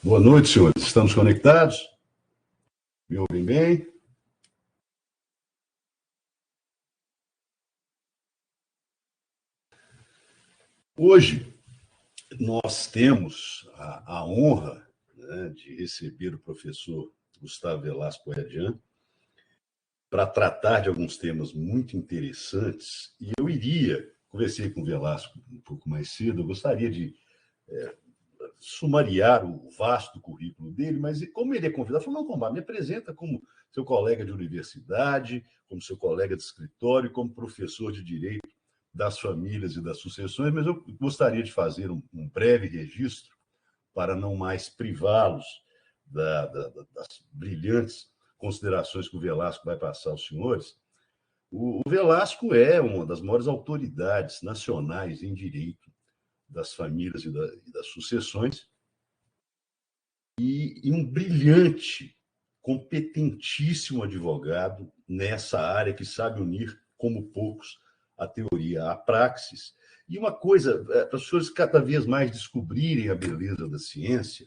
Boa noite, senhores. Estamos conectados? Me ouvem bem? Hoje, nós temos a honra, né, de receber o professor Gustavo Velasco Boiadian para tratar de alguns temas muito interessantes. E conversei com o Velasco um pouco mais cedo, eu gostaria de sumariar o vasto currículo dele, mas como ele é convidado, falou, não, Combá, me apresenta como seu colega de universidade, como seu colega de escritório, como professor de direito das famílias e das sucessões, mas eu gostaria de fazer um breve registro para não mais privá-los das brilhantes considerações que o Velasco vai passar aos senhores. O Velasco é uma das maiores autoridades nacionais em direito das famílias e das sucessões, e um brilhante, competentíssimo advogado nessa área que sabe unir, como poucos, a teoria à praxis. E uma coisa, para os senhores cada vez mais descobrirem a beleza da ciência,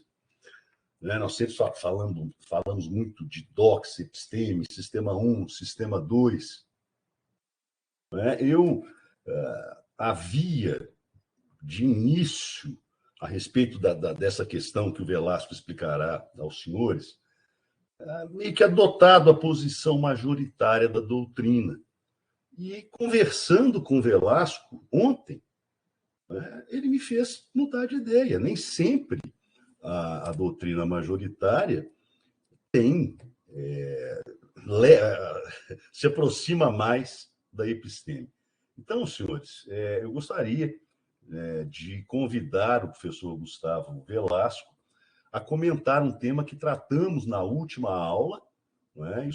né? Nós sempre falamos muito de DOCS, episteme, sistema 1, sistema 2. Né? Eu havia, de início, a respeito dessa questão que o Velasco explicará aos senhores, meio que adotado a posição majoritária da doutrina. E conversando com o Velasco ontem, ele me fez mudar de ideia. Nem sempre a doutrina majoritária se aproxima mais da episteme. Então, senhores, eu gostaria de convidar o professor Gustavo Velasco a comentar um tema que tratamos na última aula, né?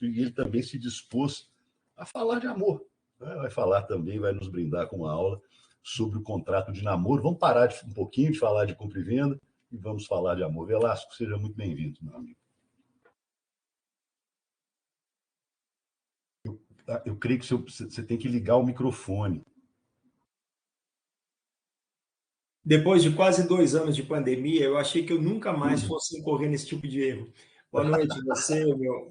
E ele também se dispôs a falar de amor. Né? Vai falar também, vai nos brindar com uma aula sobre o contrato de namoro. Vamos parar um pouquinho de falar de compra e venda e vamos falar de amor. Velasco, seja muito bem-vindo, meu amigo. Eu creio que você tem que ligar o microfone. Depois de quase 2 anos de pandemia, eu achei que eu nunca mais fosse incorrer nesse tipo de erro. Boa noite, você,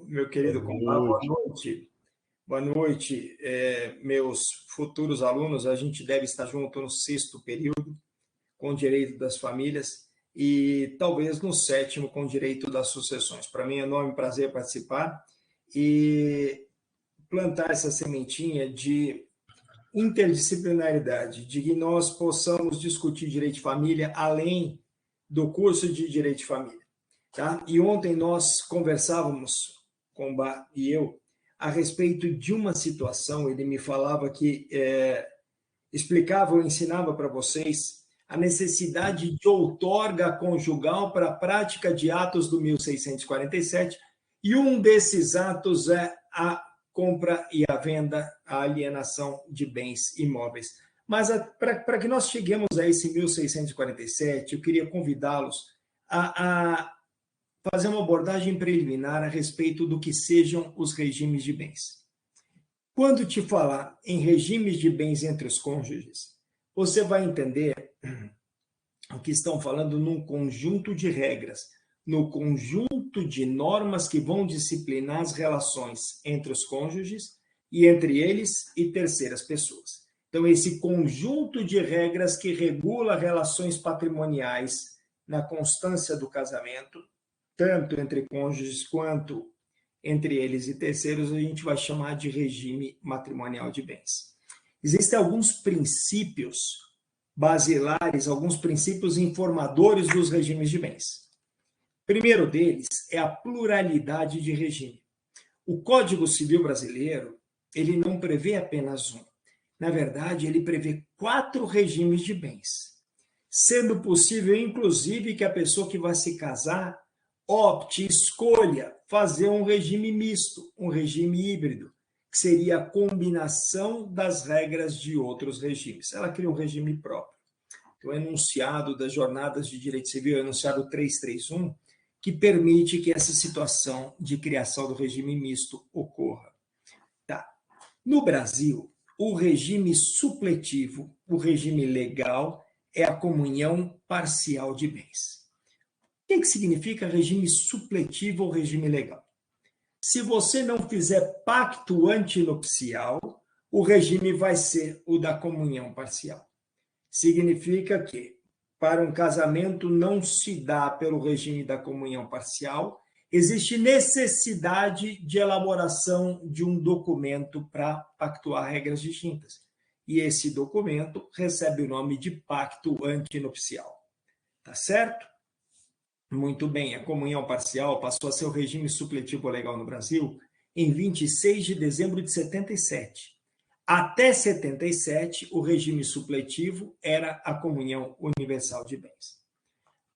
meu querido Combá. Boa noite. Boa noite, meus futuros alunos. A gente deve estar junto no 6º período, com direito das famílias, e talvez no 7º, com direito das sucessões. Para mim é um enorme prazer participar e plantar essa sementinha de interdisciplinaridade, de que nós possamos discutir direito de família além do curso de direito de família. Tá? E ontem nós conversávamos, Combá e eu, a respeito de uma situação. Ele me falava que explicava ou ensinava para vocês a necessidade de outorga conjugal para a prática de atos do 1647, e um desses atos é a compra e a venda, a alienação de bens imóveis. Mas para que nós cheguemos a esse 1647, eu queria convidá-los a fazer uma abordagem preliminar a respeito do que sejam os regimes de bens. Quando te falar em regimes de bens entre os cônjuges, você vai entender que estão falando num conjunto de regras, no conjunto de normas que vão disciplinar as relações entre os cônjuges e entre eles e terceiras pessoas. Então, esse conjunto de regras que regula relações patrimoniais na constância do casamento, tanto entre cônjuges quanto entre eles e terceiros, a gente vai chamar de regime matrimonial de bens. Existem alguns princípios basilares, alguns princípios informadores dos regimes de bens. O primeiro deles é a pluralidade de regime. O Código Civil brasileiro, ele não prevê apenas um. Na verdade, ele prevê 4 regimes de bens, sendo possível, inclusive, que a pessoa que vai se casar opte, escolha fazer um regime misto, um regime híbrido, que seria a combinação das regras de outros regimes. Ela cria um regime próprio. Então, o enunciado das jornadas de direito civil, o enunciado 331, que permite que essa situação de criação do regime misto ocorra. Tá. No Brasil, o regime supletivo, o regime legal, é a comunhão parcial de bens. O que significa regime supletivo ou regime legal? Se você não fizer pacto antinupcial, o regime vai ser o da comunhão parcial. Significa que, para um casamento não se dá pelo regime da comunhão parcial, existe necessidade de elaboração de um documento para pactuar regras distintas. E esse documento recebe o nome de pacto antinupcial. Tá certo? Muito bem, a comunhão parcial passou a ser o regime supletivo legal no Brasil em 26 de dezembro de 77. Até 77, o regime supletivo era a comunhão universal de bens.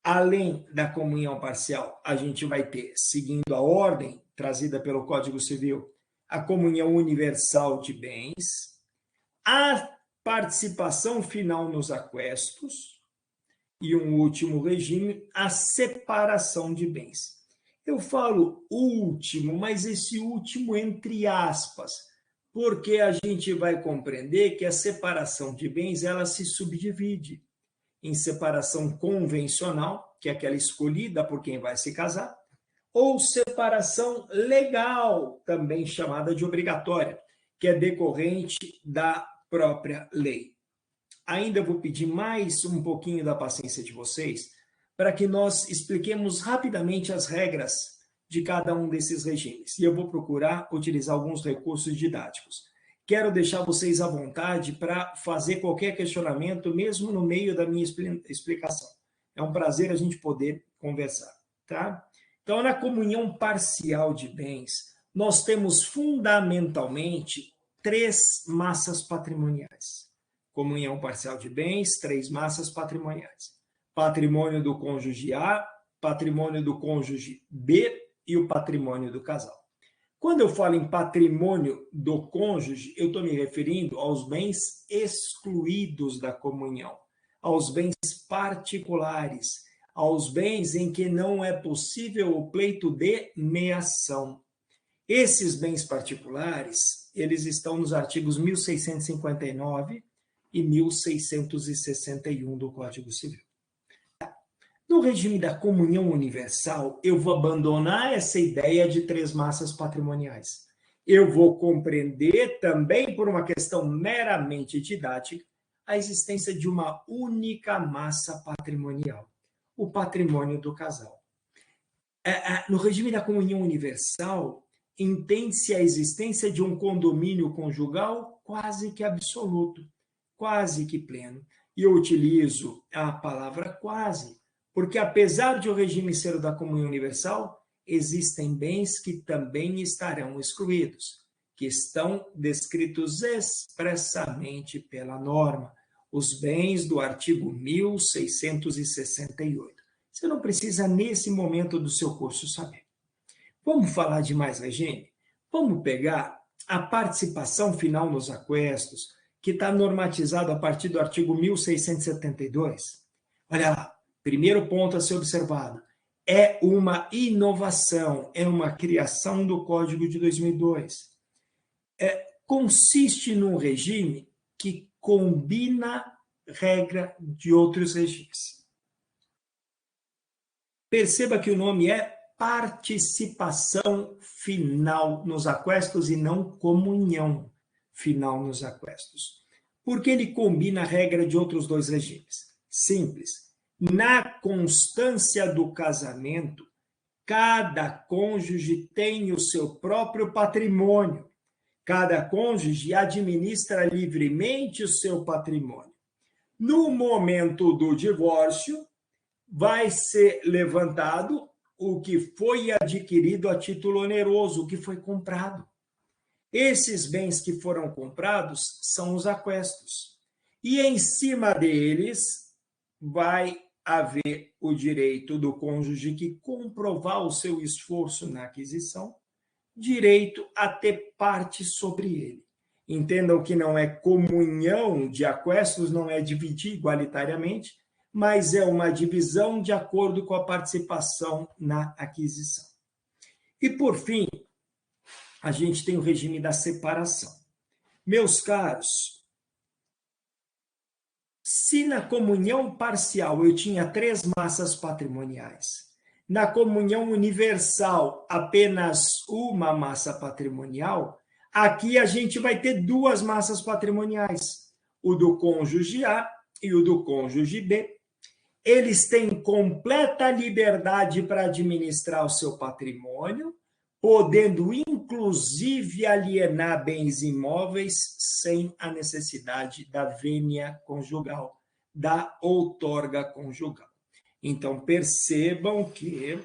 Além da comunhão parcial, a gente vai ter, seguindo a ordem trazida pelo Código Civil, a comunhão universal de bens, a participação final nos aquestos e um último regime, a separação de bens. Eu falo último, mas esse último entre aspas, porque a gente vai compreender que a separação de bens ela se subdivide em separação convencional, que é aquela escolhida por quem vai se casar, ou separação legal, também chamada de obrigatória, que é decorrente da própria lei. Ainda vou pedir mais um pouquinho da paciência de vocês para que nós expliquemos rapidamente as regras de cada um desses regimes. E eu vou procurar utilizar alguns recursos didáticos. Quero deixar vocês à vontade para fazer qualquer questionamento, mesmo no meio da minha explicação. É um prazer a gente poder conversar, tá? Então, na comunhão parcial de bens, nós temos fundamentalmente 3 massas patrimoniais. Comunhão parcial de bens, 3 massas patrimoniais. Patrimônio do cônjuge A, patrimônio do cônjuge B e o patrimônio do casal. Quando eu falo em patrimônio do cônjuge, eu estou me referindo aos bens excluídos da comunhão, aos bens particulares, aos bens em que não é possível o pleito de meação. Esses bens particulares, eles estão nos artigos 1659 e 1661 do Código Civil. No regime da comunhão universal, eu vou abandonar essa ideia de 3 massas patrimoniais. Eu vou compreender também, por uma questão meramente didática, a existência de uma única massa patrimonial, o patrimônio do casal. No regime da comunhão universal, entende-se a existência de um condomínio conjugal quase que absoluto, quase que pleno. E eu utilizo a palavra quase, porque apesar de o regime ser o da comunhão universal, existem bens que também estarão excluídos, que estão descritos expressamente pela norma, os bens do artigo 1668. Você não precisa, nesse momento do seu curso, saber. Vamos falar de mais regime? Vamos pegar a participação final nos aquestos, que está normatizado a partir do artigo 1672. Olha lá. Primeiro ponto a ser observado, é uma inovação, é uma criação do Código de 2002. Consiste num regime que combina regra de outros regimes. Perceba que o nome é participação final nos aquestos e não comunhão final nos aquestos. Por que ele combina a regra de outros 2 regimes? Simples. Na constância do casamento, cada cônjuge tem o seu próprio patrimônio. Cada cônjuge administra livremente o seu patrimônio. No momento do divórcio, vai ser levantado o que foi adquirido a título oneroso, o que foi comprado. Esses bens que foram comprados são os aquestos. E em cima deles vai haver o direito do cônjuge que comprovar o seu esforço na aquisição, direito a ter parte sobre ele. Entendam que não é comunhão de aquestos, não é dividir igualitariamente, mas é uma divisão de acordo com a participação na aquisição. E, por fim, a gente tem o regime da separação. Meus caros, se na comunhão parcial eu tinha 3 massas patrimoniais Na comunhão universal, apenas uma massa patrimonial, aqui a gente vai ter duas massas patrimoniais, o do cônjuge A e o do cônjuge B. Eles têm completa liberdade para administrar o seu patrimônio, podendo inclusive alienar bens imóveis sem a necessidade da vênia conjugal, da outorga conjugal. Então, percebam que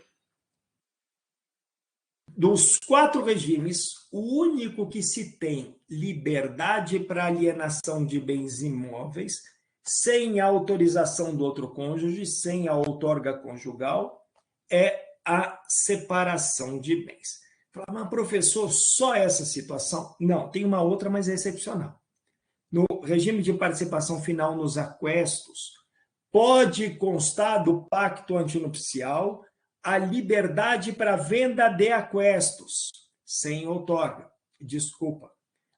dos 4 regimes, o único que se tem liberdade para alienação de bens imóveis, sem a autorização do outro cônjuge, sem a outorga conjugal, é a separação de bens. Fala, mas professor, só essa situação? Não, tem uma outra, mas é excepcional. No regime de participação final nos aquestos, pode constar do pacto antinupcial a liberdade para venda de aquestos, sem outorga. Desculpa.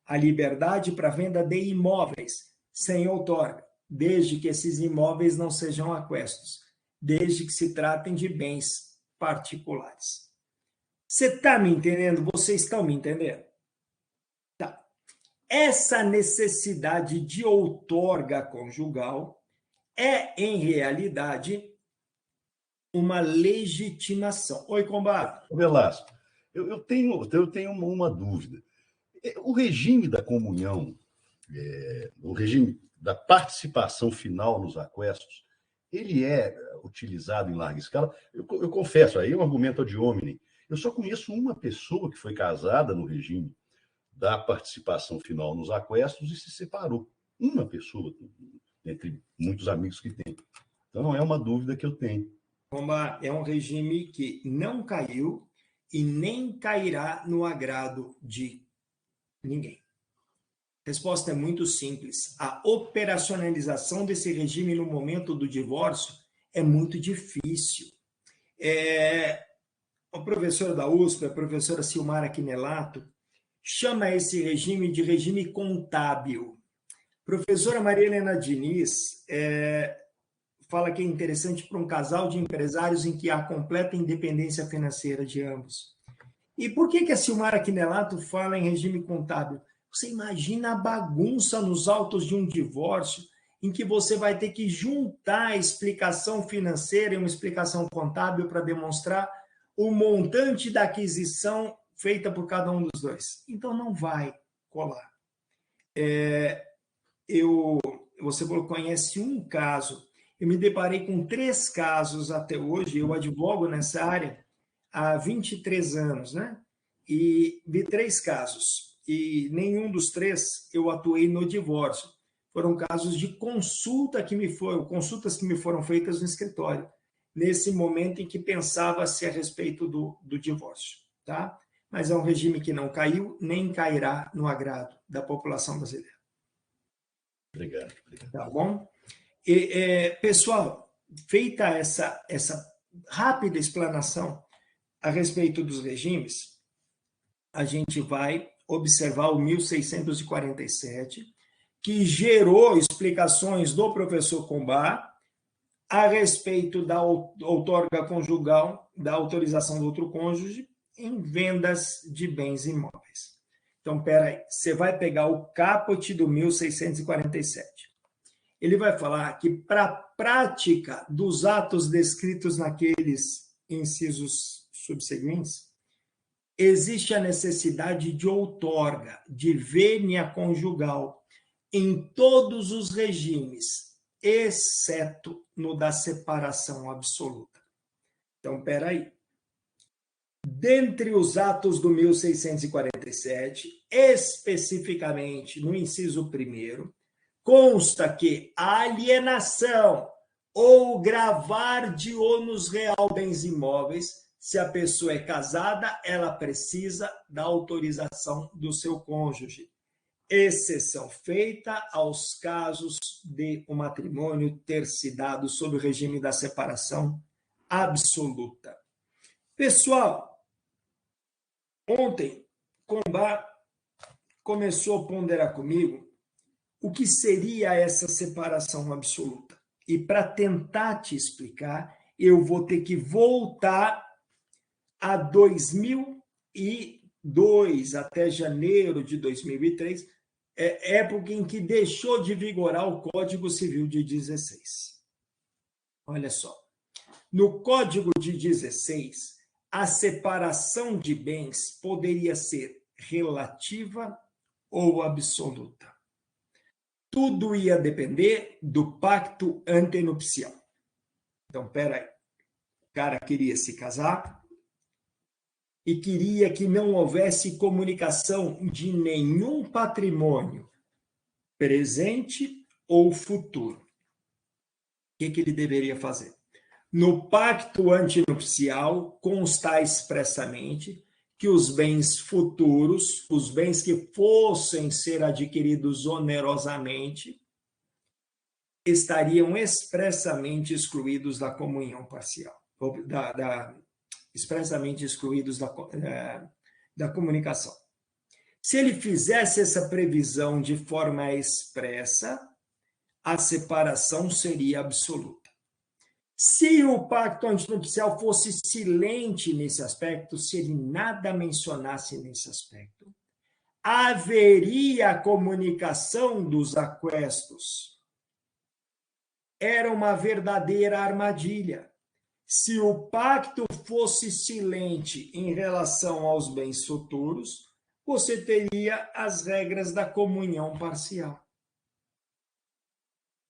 A liberdade para venda de imóveis, sem outorga, desde que esses imóveis não sejam aquestos, desde que se tratem de bens particulares. Você está me entendendo? Vocês estão me entendendo? Tá. Essa necessidade de outorga conjugal é, em realidade, uma legitimação. Oi, Combate. Velasco, eu tenho uma dúvida. O regime da comunhão, o regime da participação final nos aquestos, ele é utilizado em larga escala? Eu confesso, aí é um argumento ad hominem. Eu só conheço uma pessoa que foi casada no regime da participação final nos aquestos e se separou. Uma pessoa, entre muitos amigos que tem. Então, é uma dúvida que eu tenho. É um regime que não caiu e nem cairá no agrado de ninguém. A resposta é muito simples. A operacionalização desse regime no momento do divórcio é muito difícil. A professora da USP, a professora Silmara Quinelato, chama esse regime de regime contábil. Professora Maria Helena Diniz fala que é interessante para um casal de empresários em que há completa independência financeira de ambos. E por que a Silmara Quinelato fala em regime contábil? Você imagina a bagunça nos autos de um divórcio em que você vai ter que juntar a explicação financeira e uma explicação contábil para demonstrar o montante da aquisição feita por cada um dos dois. Então, não vai colar. Você conhece um caso. Eu me deparei com 3 casos até hoje. Eu advogo nessa área há 23 anos, né? E vi 3 casos. E nenhum dos 3 eu atuei no divórcio. Foram casos de consultas que me foram feitas no escritório, nesse momento em que pensava-se a respeito do divórcio, tá? Mas é um regime que não caiu, nem cairá no agrado da população brasileira. Obrigado. Tá bom? Pessoal, feita essa rápida explanação a respeito dos regimes, a gente vai observar o 1647, que gerou explicações do professor Combá a respeito da outorga conjugal, da autorização do outro cônjuge em vendas de bens imóveis. Então, peraí, você vai pegar o caput do 1647. Ele vai falar que, para a prática dos atos descritos naqueles incisos subseguintes, existe a necessidade de outorga, de vênia conjugal, em todos os regimes, exceto no da separação absoluta. Então, peraí. Dentre os atos do 1647, especificamente no inciso 1º, consta que a alienação ou gravar de ônus real bens imóveis, se a pessoa é casada, ela precisa da autorização do seu cônjuge. Exceção feita aos casos de o matrimônio ter se dado sob o regime da separação absoluta. Pessoal, ontem, Combá começou a ponderar comigo o que seria essa separação absoluta. E para tentar te explicar, eu vou ter que voltar a 2002, até janeiro de 2003, época em que deixou de vigorar o Código Civil de 16. Olha só, no Código de 16, a separação de bens poderia ser relativa ou absoluta. Tudo ia depender do pacto antenupcial. Então, peraí, o cara queria se casar e queria que não houvesse comunicação de nenhum patrimônio, presente ou futuro. O que ele deveria fazer? No pacto antinupcial, constar expressamente que os bens futuros, os bens que fossem ser adquiridos onerosamente, estariam expressamente excluídos da comunhão parcial, expressamente excluídos da comunicação. Se ele fizesse essa previsão de forma expressa, a separação seria absoluta. Se o pacto antinupcial fosse silente nesse aspecto, se ele nada mencionasse nesse aspecto, haveria comunicação dos aquestos. Era uma verdadeira armadilha. Se o pacto fosse silente em relação aos bens futuros, você teria as regras da comunhão parcial.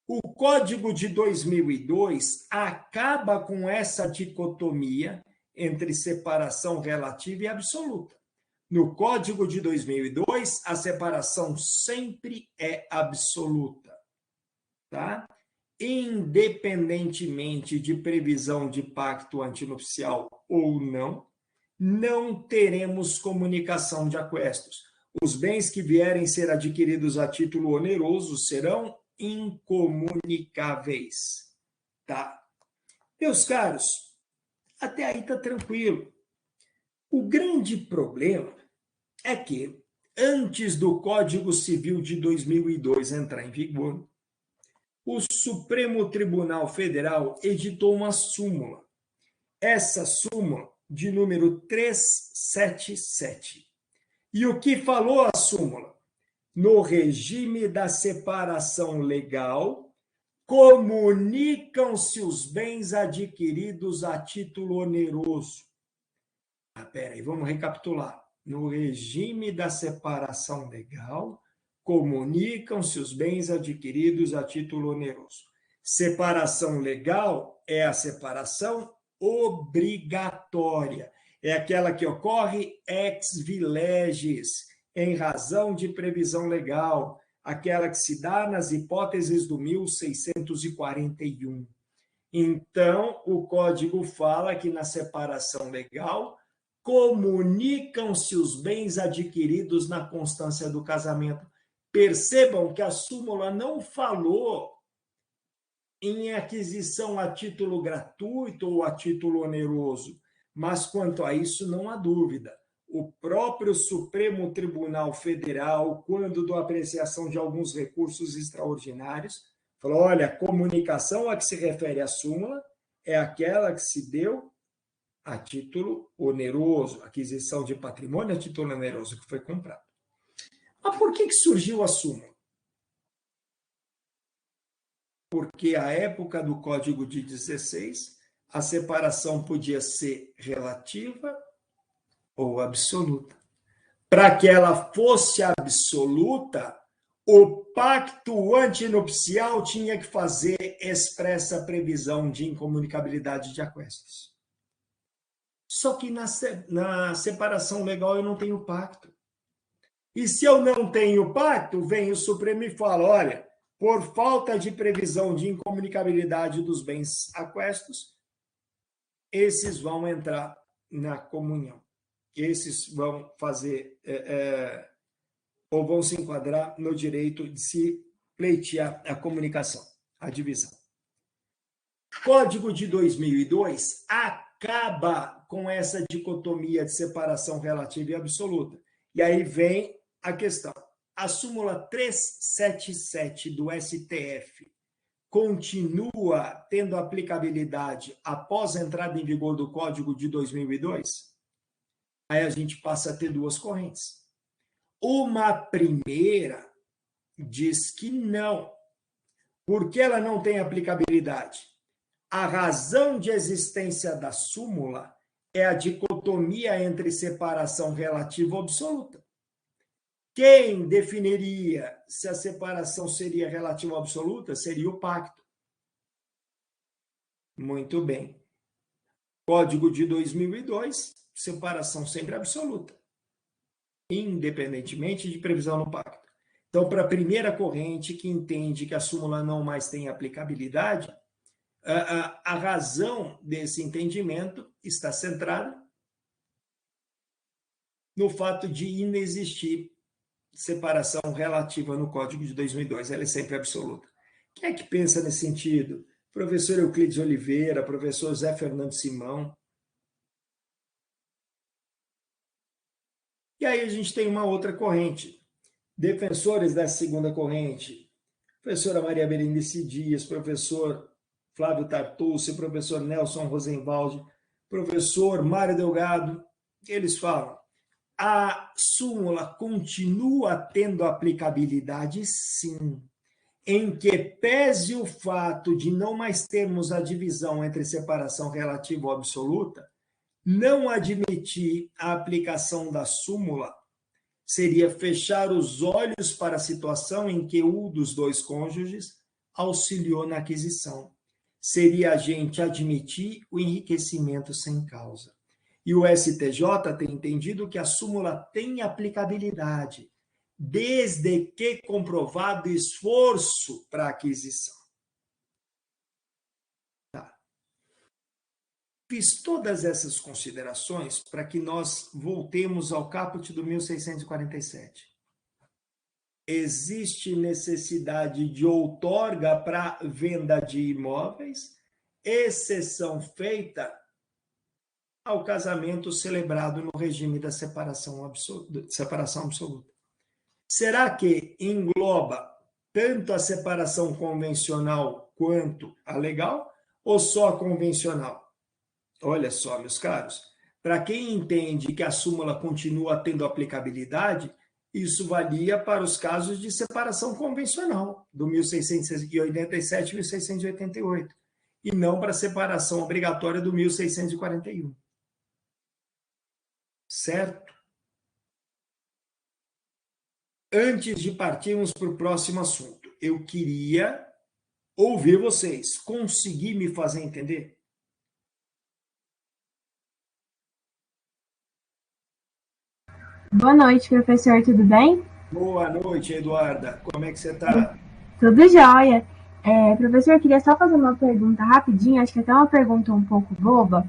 O Código de 2002 acaba com essa dicotomia entre separação relativa e absoluta. No Código de 2002, a separação sempre é absoluta, tá? Independentemente de previsão de pacto antinupcial ou não, não teremos comunicação de aquestos. Os bens que vierem ser adquiridos a título oneroso serão incomunicáveis, tá? Meus caros, até aí tá tranquilo. O grande problema é que, antes do Código Civil de 2002 entrar em vigor, o Supremo Tribunal Federal editou uma súmula. Essa súmula de número 377. E o que falou a súmula? No regime da separação legal, comunicam-se os bens adquiridos a título oneroso. Peraí, vamos recapitular. No regime da separação legal, comunicam-se os bens adquiridos a título oneroso. Separação legal é a separação obrigatória. É aquela que ocorre ex vileges, em razão de previsão legal, aquela que se dá nas hipóteses do 1641. Então, o Código fala que na separação legal comunicam-se os bens adquiridos na constância do casamento. Percebam que a súmula não falou em aquisição a título gratuito ou a título oneroso, mas quanto a isso não há dúvida. O próprio Supremo Tribunal Federal, quando da apreciação de alguns recursos extraordinários, falou, olha, a comunicação a que se refere a súmula é aquela que se deu a título oneroso, aquisição de patrimônio a título oneroso que foi comprado. Mas por que surgiu a súmula? Porque à época do Código de 16, a separação podia ser relativa ou absoluta. Para que ela fosse absoluta, o pacto antinupcial tinha que fazer expressa previsão de incomunicabilidade de aquestos. Só que na separação legal eu não tenho pacto. E se eu não tenho pacto, vem o Supremo e fala, olha, por falta de previsão de incomunicabilidade dos bens aquestos, esses vão entrar na comunhão. Esses vão fazer, ou vão se enquadrar no direito de se pleitear a comunicação, a divisão. Código de 2002 acaba com essa dicotomia de separação relativa e absoluta. E aí vem a questão. A súmula 377 do STF continua tendo aplicabilidade após a entrada em vigor do Código de 2002? Aí a gente passa a ter duas correntes. Uma primeira diz que não. Por que ela não tem aplicabilidade? A razão de existência da súmula é a dicotomia entre separação relativa ou absoluta. Quem definiria se a separação seria relativa ou absoluta seria o pacto. Muito bem. Código de 2002, separação sempre absoluta, independentemente de previsão no pacto. Então, para a primeira corrente que entende que a súmula não mais tem aplicabilidade, a razão desse entendimento está centrada no fato de inexistir separação relativa no Código de 2002, ela é sempre absoluta. Quem é que pensa nesse sentido? Professor Euclides Oliveira, professor Zé Fernando Simão. E aí a gente tem uma outra corrente. Defensores dessa segunda corrente, professora Maria Berenice Dias, professor Flávio Tartucci, professor Nelson Rosenwald, professor Mário Delgado, eles falam: a súmula continua tendo aplicabilidade, sim, em que pese o fato de não mais termos a divisão entre separação relativa ou absoluta, não admitir a aplicação da súmula seria fechar os olhos para a situação em que um dos dois cônjuges auxiliou na aquisição. Seria a gente admitir o enriquecimento sem causa. E o STJ tem entendido que a súmula tem aplicabilidade, desde que comprovado esforço para a aquisição. Tá. Fiz todas essas considerações para que nós voltemos ao caput do 1647. Existe necessidade de outorga para venda de imóveis, exceção feita ao casamento celebrado no regime da separação absoluta. Será que engloba tanto a separação convencional quanto a legal, ou só a convencional? Olha só, meus caros, para quem entende que a súmula continua tendo aplicabilidade, isso valia para os casos de separação convencional, do 1687 e 1688, e não para a separação obrigatória do 1641. Certo? Antes de partirmos para o próximo assunto, eu queria ouvir vocês. Conseguir me fazer entender? Boa noite, professor, tudo bem? Boa noite, Eduarda. Como é que você está? Tudo jóia. Professor, eu queria só fazer uma pergunta rapidinho, acho que até uma pergunta um pouco boba,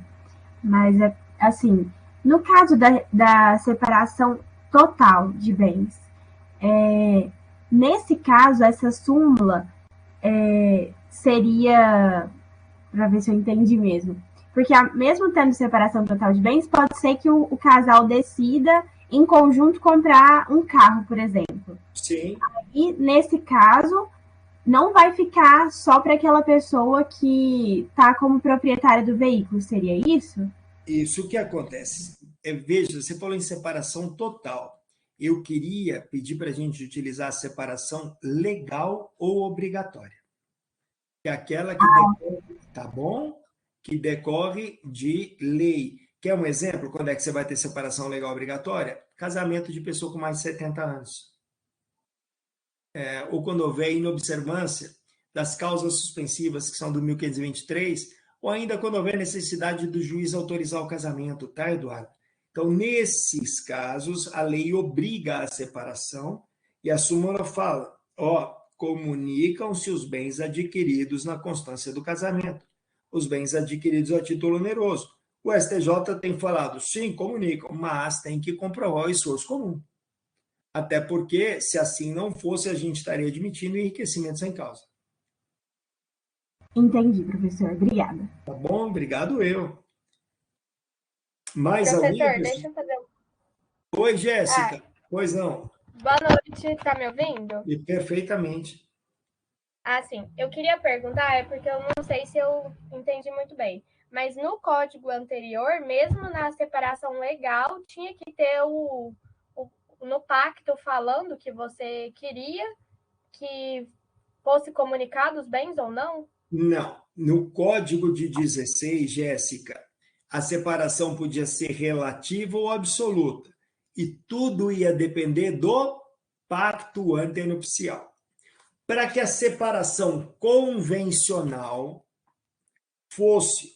mas é assim, no caso da separação total de bens, nesse caso, essa súmula seria, para ver se eu entendi mesmo, porque mesmo tendo separação total de bens, pode ser que o casal decida em conjunto comprar um carro, por exemplo. Sim. E nesse caso, não vai ficar só para aquela pessoa que está como proprietária do veículo, seria isso? Isso que acontece. Veja, você falou em separação total. Eu queria pedir para a gente utilizar a separação legal ou obrigatória. Que é aquela que decorre, tá bom? Que decorre de lei. Quer um exemplo? Quando é que você vai ter separação legal obrigatória? Casamento de pessoa com mais de 70 anos. Ou quando houver inobservância das causas suspensivas, que são do 1523, ou ainda quando houver necessidade do juiz autorizar o casamento, tá, Eduardo? Então, nesses casos, a lei obriga a separação e a súmula fala, comunicam-se os bens adquiridos na constância do casamento, os bens adquiridos a título oneroso. O STJ tem falado, sim, comunicam, mas tem que comprovar o esforço comum. Até porque, se assim não fosse, a gente estaria admitindo enriquecimento sem causa. Entendi, professor. Obrigada. Tá bom? Obrigado eu. Mais Professor, alguém? deixa eu fazer um... Oi, Jéssica. Pois não. Boa noite, tá me ouvindo? E perfeitamente. Ah, sim. Eu queria perguntar, porque eu não sei se eu entendi muito bem. Mas no código anterior, mesmo na separação legal, tinha que ter no pacto falando que você queria que fosse comunicado os bens ou não? Não. No Código de 16, Jéssica, a separação podia ser relativa ou absoluta. E tudo ia depender do pacto antenupcial. Para que a separação convencional fosse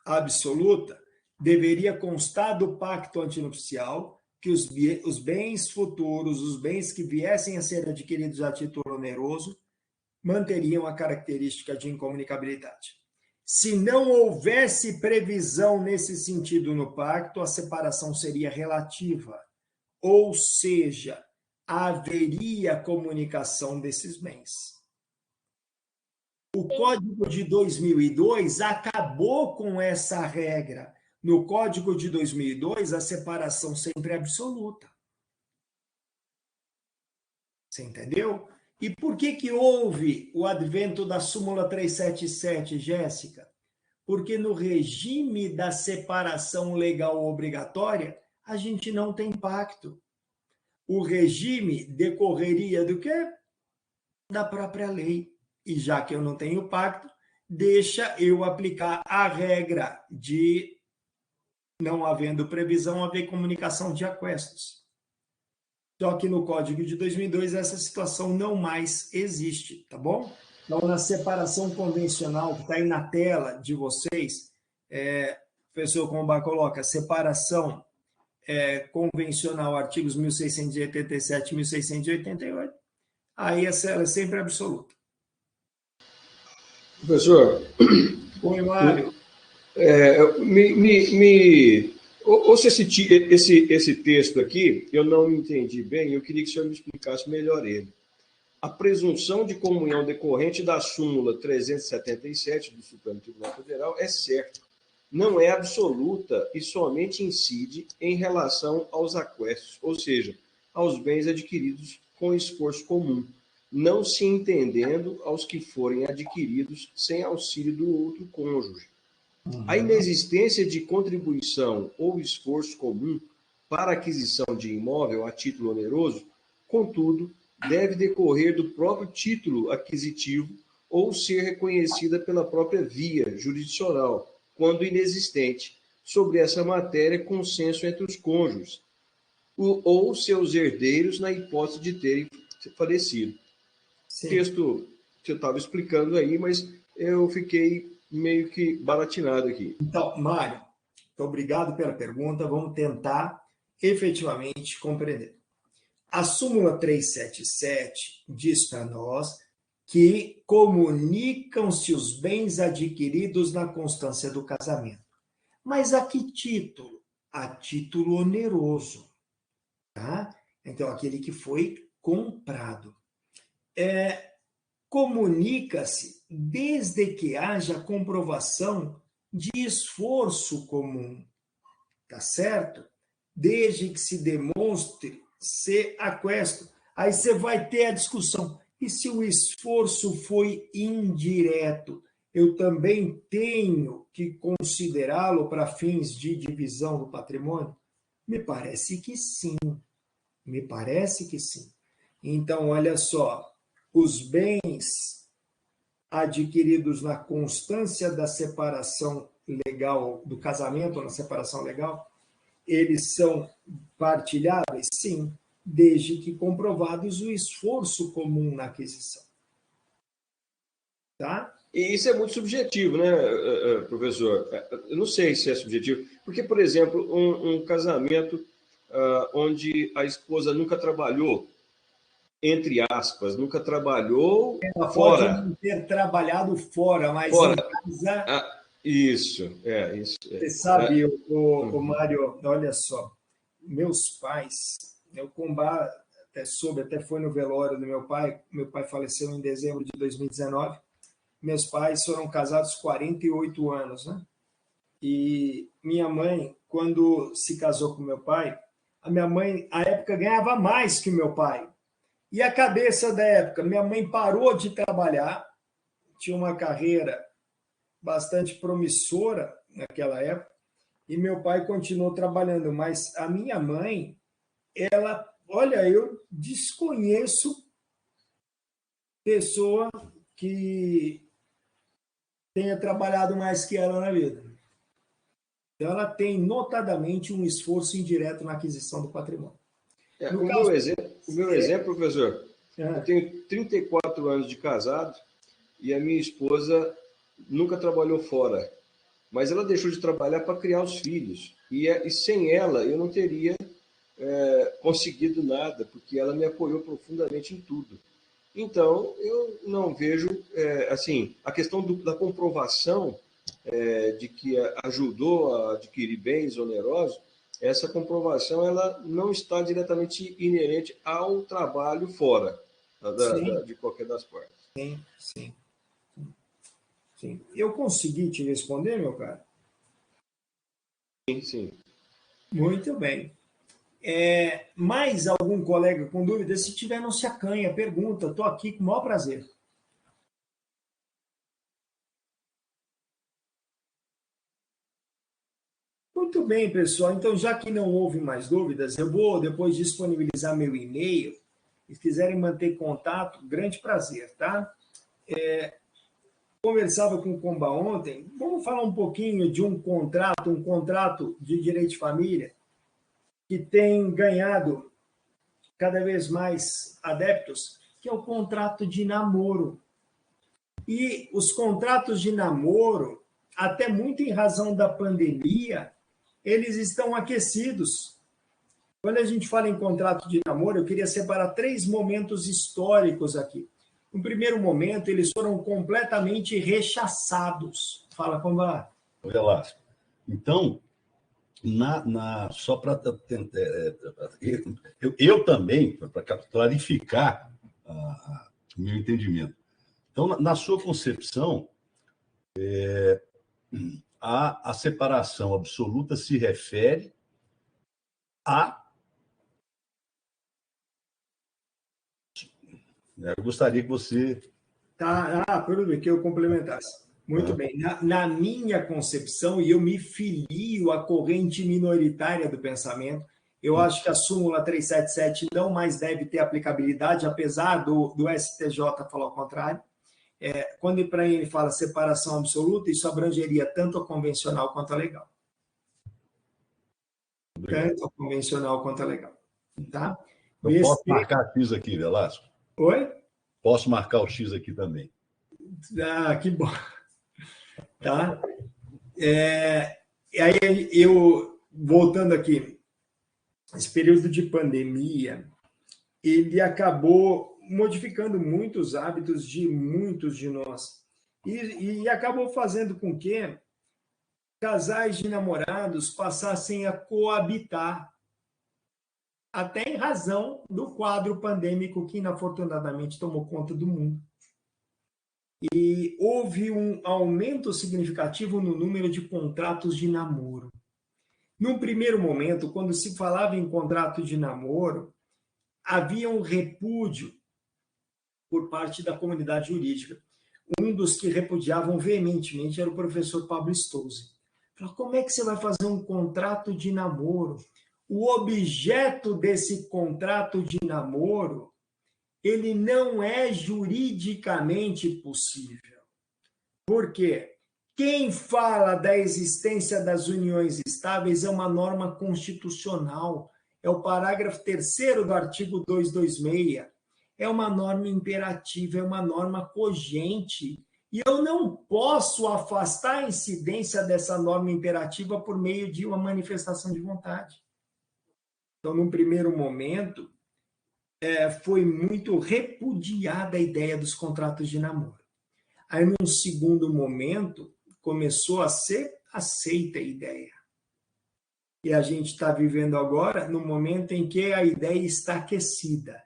absoluta, deveria constar do pacto antinupcial que os bens futuros, os bens que viessem a ser adquiridos a título oneroso, manteriam a característica de incomunicabilidade. Se não houvesse previsão nesse sentido no pacto, a separação seria relativa, ou seja, haveria comunicação desses bens. O Código de 2002 acabou com essa regra. No Código de 2002, a separação sempre é absoluta. Você entendeu? E por que houve o advento da súmula 377, Jéssica? Porque no regime da separação legal obrigatória, a gente não tem pacto. O regime decorreria do quê? Da própria lei. E já que eu não tenho pacto, deixa eu aplicar a regra de não havendo previsão, haver comunicação de aquestos. Só que no Código de 2002 essa situação não mais existe, tá bom? Então, na separação convencional, que está aí na tela de vocês, o professor Combá coloca separação convencional, artigos 1687 e 1688, aí ela é sempre absoluta. Professor, Oi, Mário. Ouça esse texto aqui, eu não entendi bem, eu queria que o senhor me explicasse melhor ele. A presunção de comunhão decorrente da súmula 377 do Supremo Tribunal Federal é certa, não é absoluta e somente incide em relação aos aquestos, ou seja, aos bens adquiridos com esforço comum, não se entendendo aos que forem adquiridos sem auxílio do outro cônjuge. A inexistência de contribuição ou esforço comum para a aquisição de imóvel a título oneroso, contudo, deve decorrer do próprio título aquisitivo ou ser reconhecida pela própria via jurisdicional, quando inexistente, sobre essa matéria consenso entre os cônjuges ou seus herdeiros na hipótese de terem falecido. Sim. O texto que eu estava explicando aí, mas eu fiquei meio que baratinado aqui. Então, Mário, muito obrigado pela pergunta. Vamos tentar efetivamente compreender. A súmula 377 diz para nós que comunicam-se os bens adquiridos na constância do casamento. Mas a que título? A título oneroso. Tá? Então, aquele que foi comprado. Comunica-se desde que haja comprovação de esforço comum, tá certo? Desde que se demonstre ser aquesto. Aí você vai ter a discussão. E se o esforço foi indireto? Eu também tenho que considerá-lo para fins de divisão do patrimônio? Me parece que sim. Me parece que sim. Então, olha só. Os bens adquiridos na constância da separação legal, do casamento ou na separação legal, eles são partilháveis? Sim, desde que comprovados o esforço comum na aquisição. Tá? E isso é muito subjetivo, né, professor? Eu não sei se é subjetivo, porque, por exemplo, um casamento onde a esposa nunca trabalhou, entre aspas, nunca trabalhou ela fora. Pode não ter trabalhado fora, mas fora. Em casa... Isso. Você sabe, o Mário, olha só, meus pais, o Combá até foi no velório do meu pai faleceu em dezembro de 2019, meus pais foram casados 48 anos, né? E minha mãe, quando se casou com meu pai, a minha mãe, à época, ganhava mais que o meu pai. E a cabeça da época, minha mãe parou de trabalhar tinha uma carreira bastante promissora naquela época, e meu pai continuou trabalhando, mas a minha mãe, ela, olha, eu desconheço pessoa que tenha trabalhado mais que ela na vida. Então, ela tem notadamente um esforço indireto na aquisição do patrimônio. O meu exemplo, professor, eu tenho 34 anos de casado e a minha esposa nunca trabalhou fora, mas ela deixou de trabalhar para criar os filhos. E sem ela, eu não teria conseguido nada, porque ela me apoiou profundamente em tudo. Então, eu não vejo, assim, a questão da comprovação de que ajudou a adquirir bens onerosos, essa comprovação ela não está diretamente inerente ao trabalho fora de qualquer das partes. Sim. Eu consegui te responder, meu cara? Sim. Muito bem. Mais algum colega com dúvida? Se tiver, não se acanha, pergunta. Estou aqui com o maior prazer. Muito bem, pessoal. Então, já que não houve mais dúvidas, eu vou depois disponibilizar meu e-mail. Se quiserem manter contato, grande prazer, tá? Conversava com o Comba ontem. Vamos falar um pouquinho de um contrato de direito de família que tem ganhado cada vez mais adeptos, que é o contrato de namoro. E os contratos de namoro, até muito em razão da pandemia, eles estão aquecidos. Quando a gente fala em contrato de namoro, eu queria separar 3 momentos históricos aqui. No primeiro momento, eles foram completamente rechaçados. Fala, Comba. Velasco. Então, só para eu também, para clarificar o meu entendimento. Então, na sua concepção, a separação absoluta se refere a... Eu gostaria que você... Tudo bem, que eu complementasse. Muito bem. Na minha concepção, e eu me filio à corrente minoritária do pensamento, eu acho que a súmula 377 não mais deve ter aplicabilidade, apesar do STJ falar o contrário. Quando para ele fala separação absoluta, isso abrangeria tanto a convencional quanto a legal. Tanto a convencional quanto a legal. Tá? Eu posso marcar X aqui, Velasco? Oi? Posso marcar o X aqui também. Que bom. Tá? E aí, eu, voltando aqui, esse período de pandemia, ele acabou modificando muitos hábitos de muitos de nós. E acabou fazendo com que casais de namorados passassem a coabitar, até em razão do quadro pandêmico que, inafortunadamente, tomou conta do mundo. E houve um aumento significativo no número de contratos de namoro. Num primeiro momento, quando se falava em contrato de namoro, havia um repúdio por parte da comunidade jurídica. Um dos que repudiavam veementemente era o professor Pablo Stouze. Falou, como é que você vai fazer um contrato de namoro? O objeto desse contrato de namoro, ele não é juridicamente possível. Por quê? Quem fala da existência das uniões estáveis é uma norma constitucional, é o parágrafo 3º do artigo 226, é uma norma imperativa, é uma norma cogente, e eu não posso afastar a incidência dessa norma imperativa por meio de uma manifestação de vontade. Então, num primeiro momento, foi muito repudiada a ideia dos contratos de namoro. Aí, num segundo momento, começou a ser aceita a ideia. E a gente está vivendo agora no momento em que a ideia está aquecida,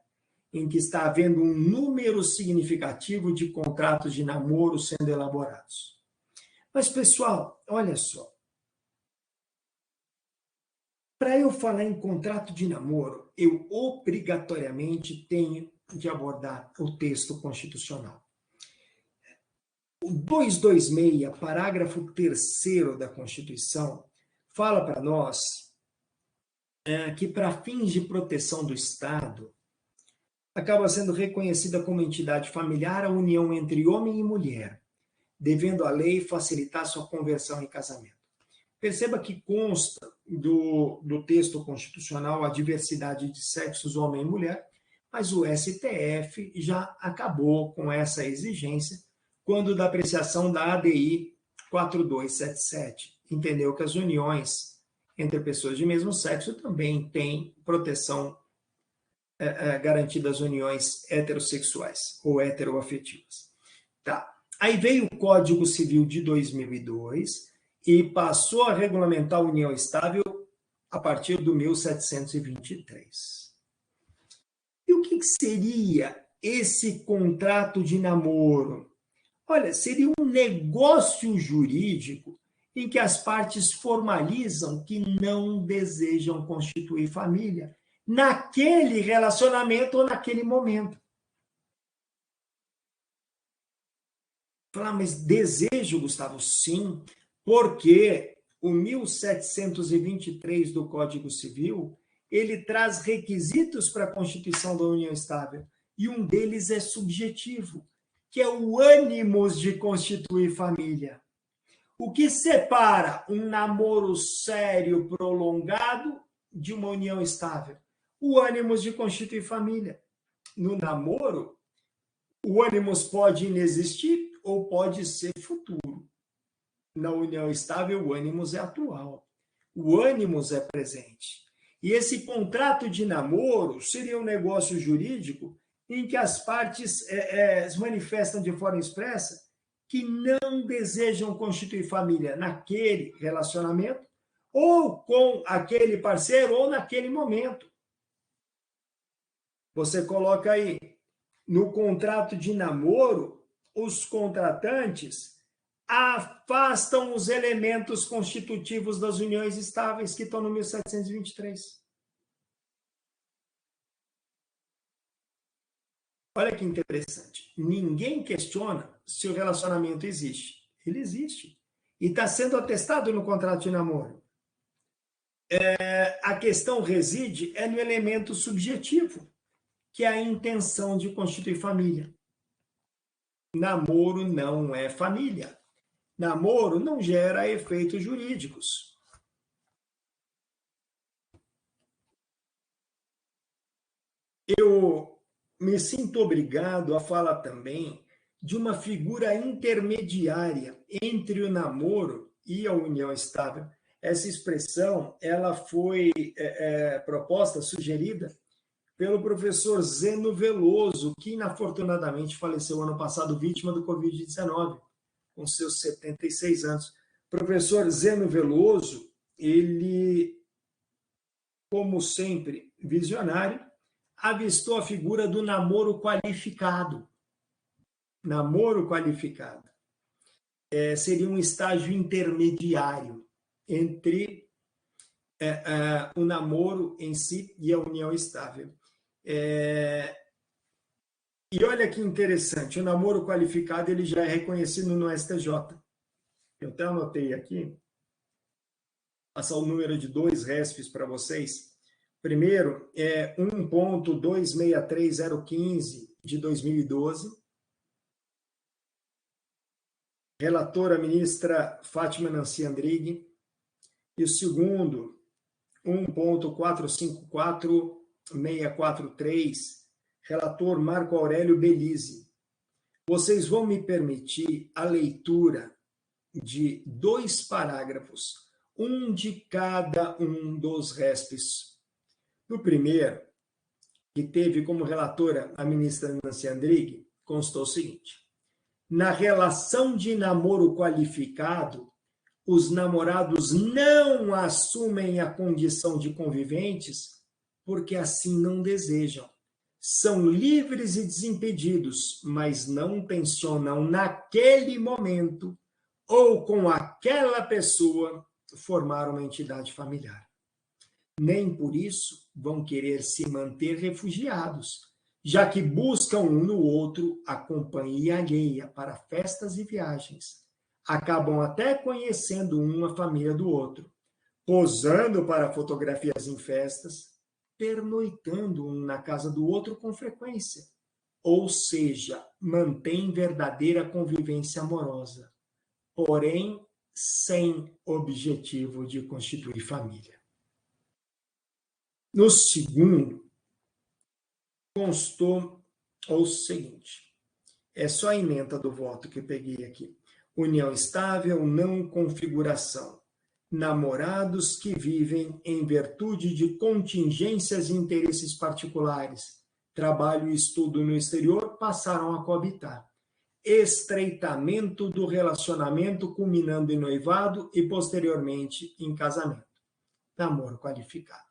em que está havendo um número significativo de contratos de namoro sendo elaborados. Mas, pessoal, olha só. Para eu falar em contrato de namoro, eu obrigatoriamente tenho de abordar o texto constitucional. O 226, parágrafo 3º da Constituição, fala para nós que, para fins de proteção do Estado, acaba sendo reconhecida como entidade familiar a união entre homem e mulher, devendo a lei facilitar sua conversão em casamento. Perceba que consta do texto constitucional a diversidade de sexos, homem e mulher, mas o STF já acabou com essa exigência quando da apreciação da ADI 4277. Entendeu que as uniões entre pessoas de mesmo sexo também têm proteção garantida às uniões heterossexuais ou heteroafetivas. Tá. Aí veio o Código Civil de 2002 e passou a regulamentar a união estável a partir do 1723. E o que seria esse contrato de namoro? Olha, seria um negócio jurídico em que as partes formalizam que não desejam constituir família naquele relacionamento ou naquele momento. Falar, mas desejo, Gustavo? Sim, porque o 1723 do Código Civil, ele traz requisitos para a constituição da união estável, e um deles é subjetivo, que é o ânimos de constituir família. O que separa um namoro sério, prolongado, de uma união estável? O ânimos de constituir família. No namoro, o ânimos pode inexistir ou pode ser futuro. Na união estável, o ânimos é atual. O ânimos é presente. E esse contrato de namoro seria um negócio jurídico em que as partes se manifestam de forma expressa que não desejam constituir família naquele relacionamento, ou com aquele parceiro, ou naquele momento. Você coloca aí, no contrato de namoro, os contratantes afastam os elementos constitutivos das uniões estáveis que estão no 1723. Olha que interessante. Ninguém questiona se o relacionamento existe. Ele existe. E está sendo atestado no contrato de namoro. A questão reside no elemento subjetivo, que é a intenção de constituir família. Namoro não é família. Namoro não gera efeitos jurídicos. Eu me sinto obrigado a falar também de uma figura intermediária entre o namoro e a união estável. Essa expressão ela foi proposta, sugerida, pelo professor Zeno Veloso, que inafortunadamente faleceu ano passado, vítima do Covid-19, com seus 76 anos. O professor Zeno Veloso, ele, como sempre, visionário, avistou a figura do namoro qualificado. Namoro qualificado seria um estágio intermediário entre o namoro em si e a união estável. E olha que interessante, o namoro qualificado ele já é reconhecido no STJ. Eu até anotei aqui, passar o número de 2 RESPs para vocês. Primeiro é 1.263015 de 2012. Relatora a ministra Fátima Nancy Andrighi. E o segundo, 1.454643, relator Marco Aurélio Belize. Vocês vão me permitir a leitura de 2 parágrafos, um de cada um dos RESPs. No primeiro, que teve como relatora a ministra Nancy Andrighi, constou o seguinte: na relação de namoro qualificado, os namorados não assumem a condição de conviventes porque assim não desejam. São livres e desimpedidos, mas não tensionam naquele momento ou com aquela pessoa formar uma entidade familiar. Nem por isso vão querer se manter refugiados, já que buscam um no outro a companhia alheia para festas e viagens. Acabam até conhecendo uma família do outro, posando para fotografias em festas, pernoitando um na casa do outro com frequência. Ou seja, mantém verdadeira convivência amorosa, porém sem objetivo de constituir família. No segundo, constou o seguinte, é só a ementa do voto que eu peguei aqui. União estável, não configuração. Namorados que vivem em virtude de contingências e interesses particulares, trabalho e estudo no exterior, passaram a coabitar. Estreitamento do relacionamento, culminando em noivado e, posteriormente, em casamento. Namoro qualificado.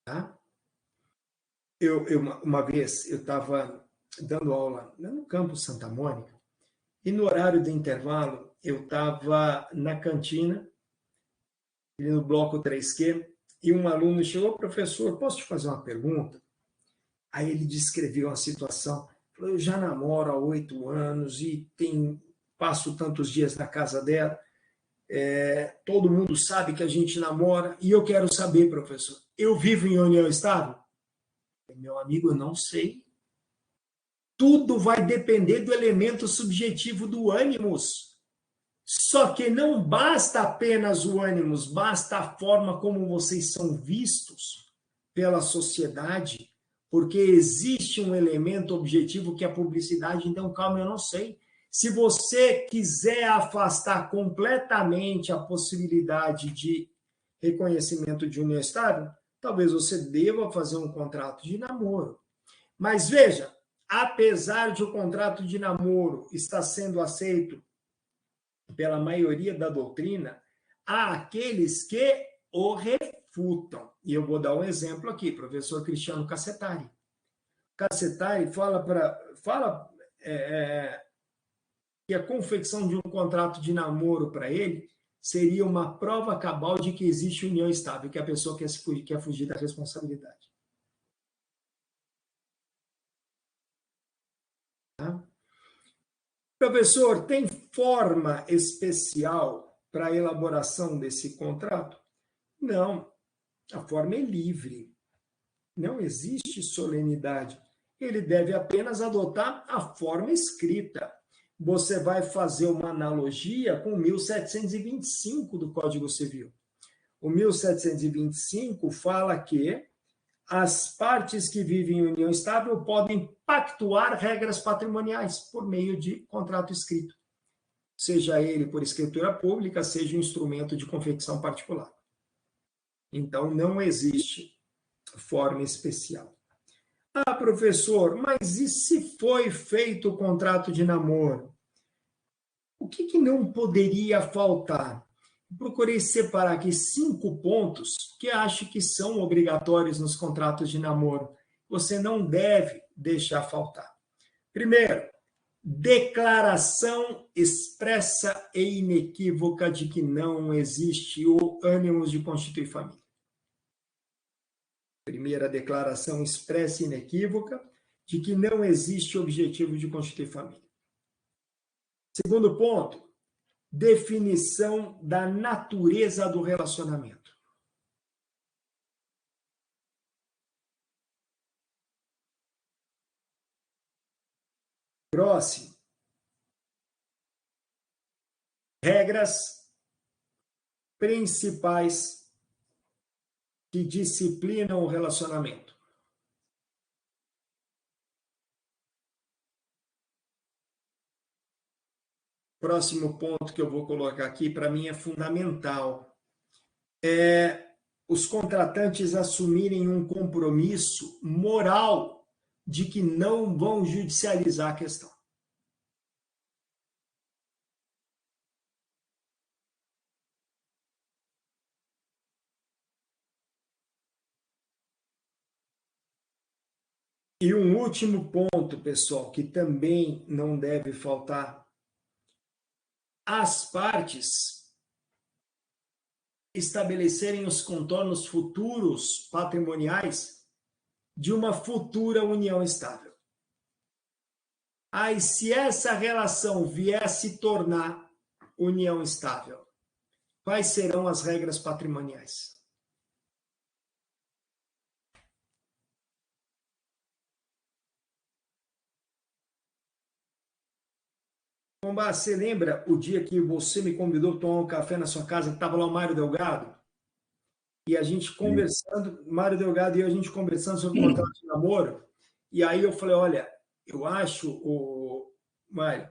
Tá? Uma vez, eu estava dando aula no campus Santa Mônica, e no horário do intervalo, eu estava na cantina, no bloco 3Q, e um aluno chegou, professor, posso te fazer uma pergunta? Aí ele descreveu a situação, falou, eu já namoro há 8 anos e passo tantos dias na casa dela, todo mundo sabe que a gente namora, e eu quero saber, professor, eu vivo em união estável? Meu amigo, eu não sei. Tudo vai depender do elemento subjetivo do ânimos. Só que não basta apenas o ânimos, basta a forma como vocês são vistos pela sociedade, porque existe um elemento objetivo que é a publicidade. Então, calma, eu não sei. Se você quiser afastar completamente a possibilidade de reconhecimento de união estável, talvez você deva fazer um contrato de namoro. Mas veja, apesar de o contrato de namoro estar sendo aceito pela maioria da doutrina, há aqueles que o refutam. E eu vou dar um exemplo aqui, professor Cristiano Cassetari. Cassetari fala que a confecção de um contrato de namoro para ele seria uma prova cabal de que existe união estável, que a pessoa quer fugir da responsabilidade. Tá? Professor, tem forma especial para a elaboração desse contrato? Não, a forma é livre. Não existe solenidade. Ele deve apenas adotar a forma escrita. Você vai fazer uma analogia com o 1725 do Código Civil. O 1725 fala que as partes que vivem em união estável podem pactuar regras patrimoniais por meio de contrato escrito, seja ele por escritura pública, seja um instrumento de confecção particular. Então, não existe forma especial. Ah, professor, mas e se foi feito o contrato de namoro? O que não poderia faltar? Procurei separar aqui 5 pontos que acho que são obrigatórios nos contratos de namoro. Você não deve deixar faltar. Primeiro, declaração expressa e inequívoca de que não existe o ânimo de constituir família. Primeira declaração expressa e inequívoca de que não existe o objetivo de constituir família. Segundo ponto, definição da natureza do relacionamento. Próximo, regras principais que disciplinam o relacionamento. Próximo ponto que eu vou colocar aqui, para mim é fundamental, é os contratantes assumirem um compromisso moral de que não vão judicializar a questão. E um último ponto, pessoal, que também não deve faltar. As partes estabelecerem os contornos futuros patrimoniais de uma futura união estável. Aí, se essa relação vier a se tornar união estável, quais serão as regras patrimoniais? Pomba, você lembra o dia que você me convidou a tomar um café na sua casa, que estava lá o Mário Delgado? E a gente conversando, Mário Delgado e eu, a gente conversando sobre o contrato de namoro. E aí eu falei, olha, eu acho, Mário,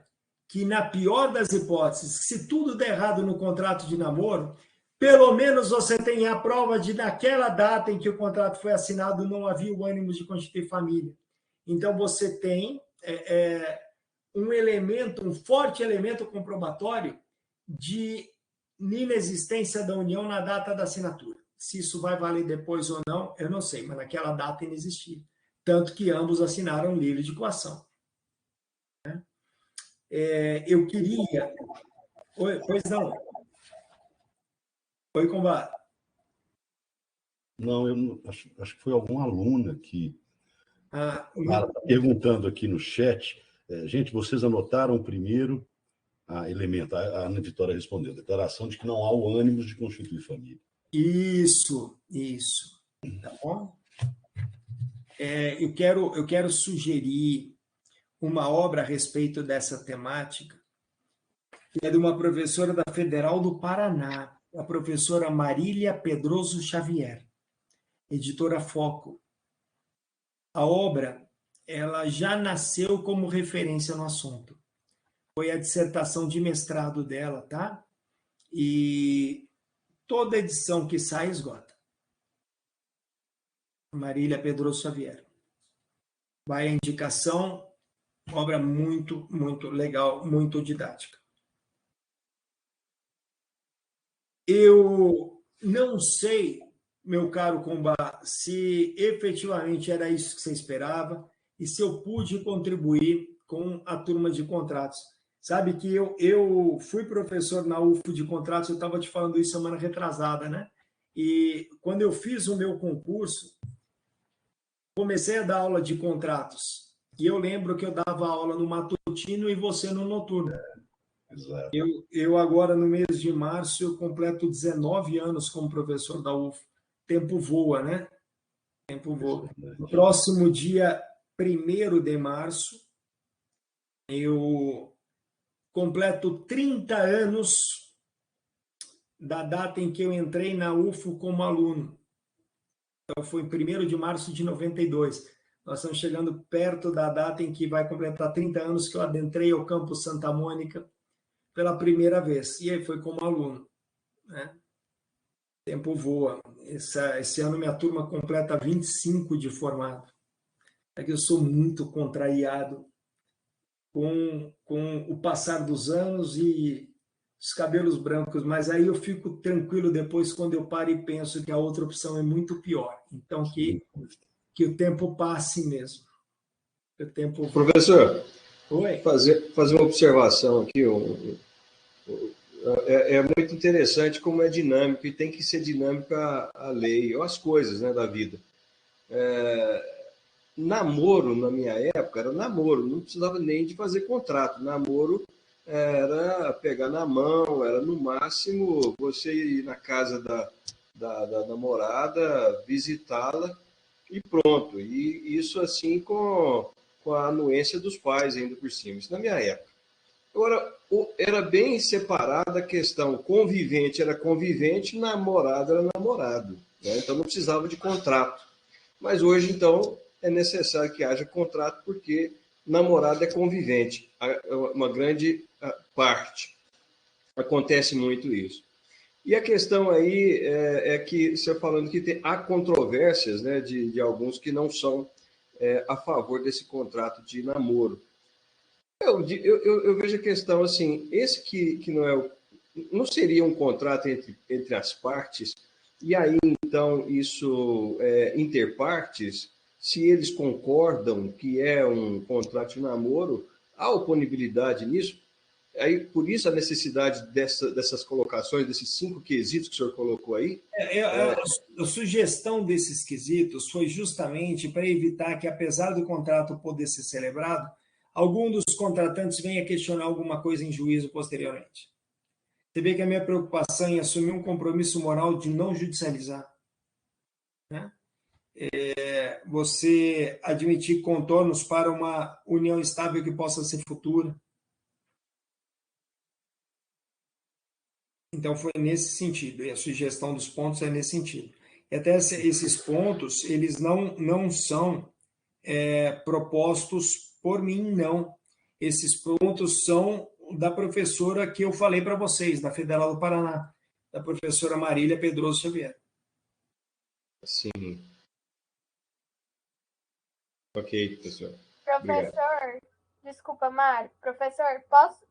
que na pior das hipóteses, se tudo der errado no contrato de namoro, pelo menos você tem a prova de naquela data em que o contrato foi assinado não havia o ânimo de constituir família. Então você tem um elemento, um forte elemento comprobatório de inexistência da união na data da assinatura. Se isso vai valer depois ou não, eu não sei, mas naquela data inexistia. Tanto que ambos assinaram livre de coação. Eu queria... Oi, pois não. Oi, Combate. Não, eu não, acho que foi algum aluno que está perguntando aqui no chat. Gente, vocês anotaram primeiro elemento, a Ana Vitória respondeu, declaração de que não há o ânimo de constituir família. Isso. Tá bom? Eu quero sugerir uma obra a respeito dessa temática, que é de uma professora da Federal do Paraná, a professora Marília Pedroso Xavier, editora Foco. A obra, ela já nasceu como referência no assunto. Foi a dissertação de mestrado dela, tá? E toda edição que sai esgota. Marília Pedroso Xavier. Vai a indicação, obra muito, muito legal, muito didática. Eu não sei, meu caro Combá, se efetivamente era isso que você esperava e se eu pude contribuir com a turma de contratos. Sabe que eu fui professor na UFO de contratos, eu estava te falando isso semana retrasada, né? E quando eu fiz o meu concurso, comecei a dar aula de contratos. E eu lembro que eu dava aula no matutino e você no noturno. Exato. Eu agora, no mês de março, eu completo 19 anos como professor da UFO. Tempo voa, né? Tempo voa. No próximo dia 1º de março, eu completo 30 anos da data em que eu entrei na UFO como aluno. Então, foi em 1º de março de 92. Nós estamos chegando perto da data em que vai completar 30 anos que eu adentrei ao campus Santa Mônica pela primeira vez. E aí foi como aluno, né? Tempo voa. Esse ano minha turma completa 25 de formado. É que eu sou muito contrariado com o passar dos anos e os cabelos brancos, mas aí eu fico tranquilo depois quando eu paro e penso que a outra opção é muito pior. Então, que o tempo passe mesmo. O tempo... Professor, Oi? fazer uma observação aqui. É muito interessante como é dinâmico, e tem que ser dinâmica a lei, ou as coisas, né, da vida. Namoro, na minha época, era namoro, não precisava nem de fazer contrato. Namoro era pegar na mão, era no máximo você ir na casa da namorada, visitá-la e pronto. E isso assim com a anuência dos pais ainda por cima. Isso na minha época. Agora, era bem separada a questão, convivente era convivente, namorado era namorado, né? Então não precisava de contrato. Mas hoje, então, é necessário que haja contrato, porque namorado é convivente, uma grande parte. Acontece muito isso. E a questão aí é que você falando que há controvérsias, né, de alguns que não são a favor desse contrato de namoro. Eu vejo a questão assim, esse que não seria um contrato entre as partes, e aí então isso interpartes, se eles concordam que é um contrato de namoro, há oponibilidade nisso? Aí, por isso a necessidade dessas colocações, desses 5 quesitos que o senhor colocou aí. A sugestão desses quesitos foi justamente para evitar que, apesar do contrato poder ser celebrado, algum dos contratantes venha questionar alguma coisa em juízo posteriormente. Você vê que a minha preocupação em assumir um compromisso moral de não judicializar, né? Você admitir contornos para uma união estável que possa ser futura. Então, foi nesse sentido, e a sugestão dos pontos é nesse sentido. E até esses pontos, eles não são propostos por mim, não. Esses pontos são da professora que eu falei para vocês, da Federal do Paraná, da professora Marília Pedroso Xavier. Sim. Ok, professor. Professor, desculpa, Mário. Professor,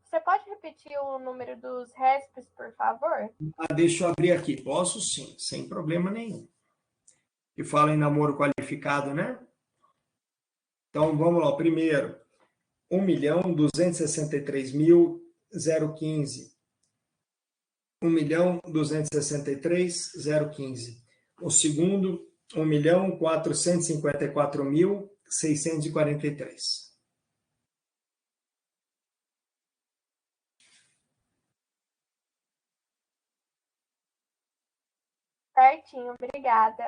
você pode repetir o número dos RESPs, por favor? Deixa eu abrir aqui. Posso sim, sem problema nenhum. Que fala em namoro qualificado, né? Então, vamos lá. O primeiro, 1.263.015. 1.263.015. O segundo, 1.454.643. Certinho, obrigada.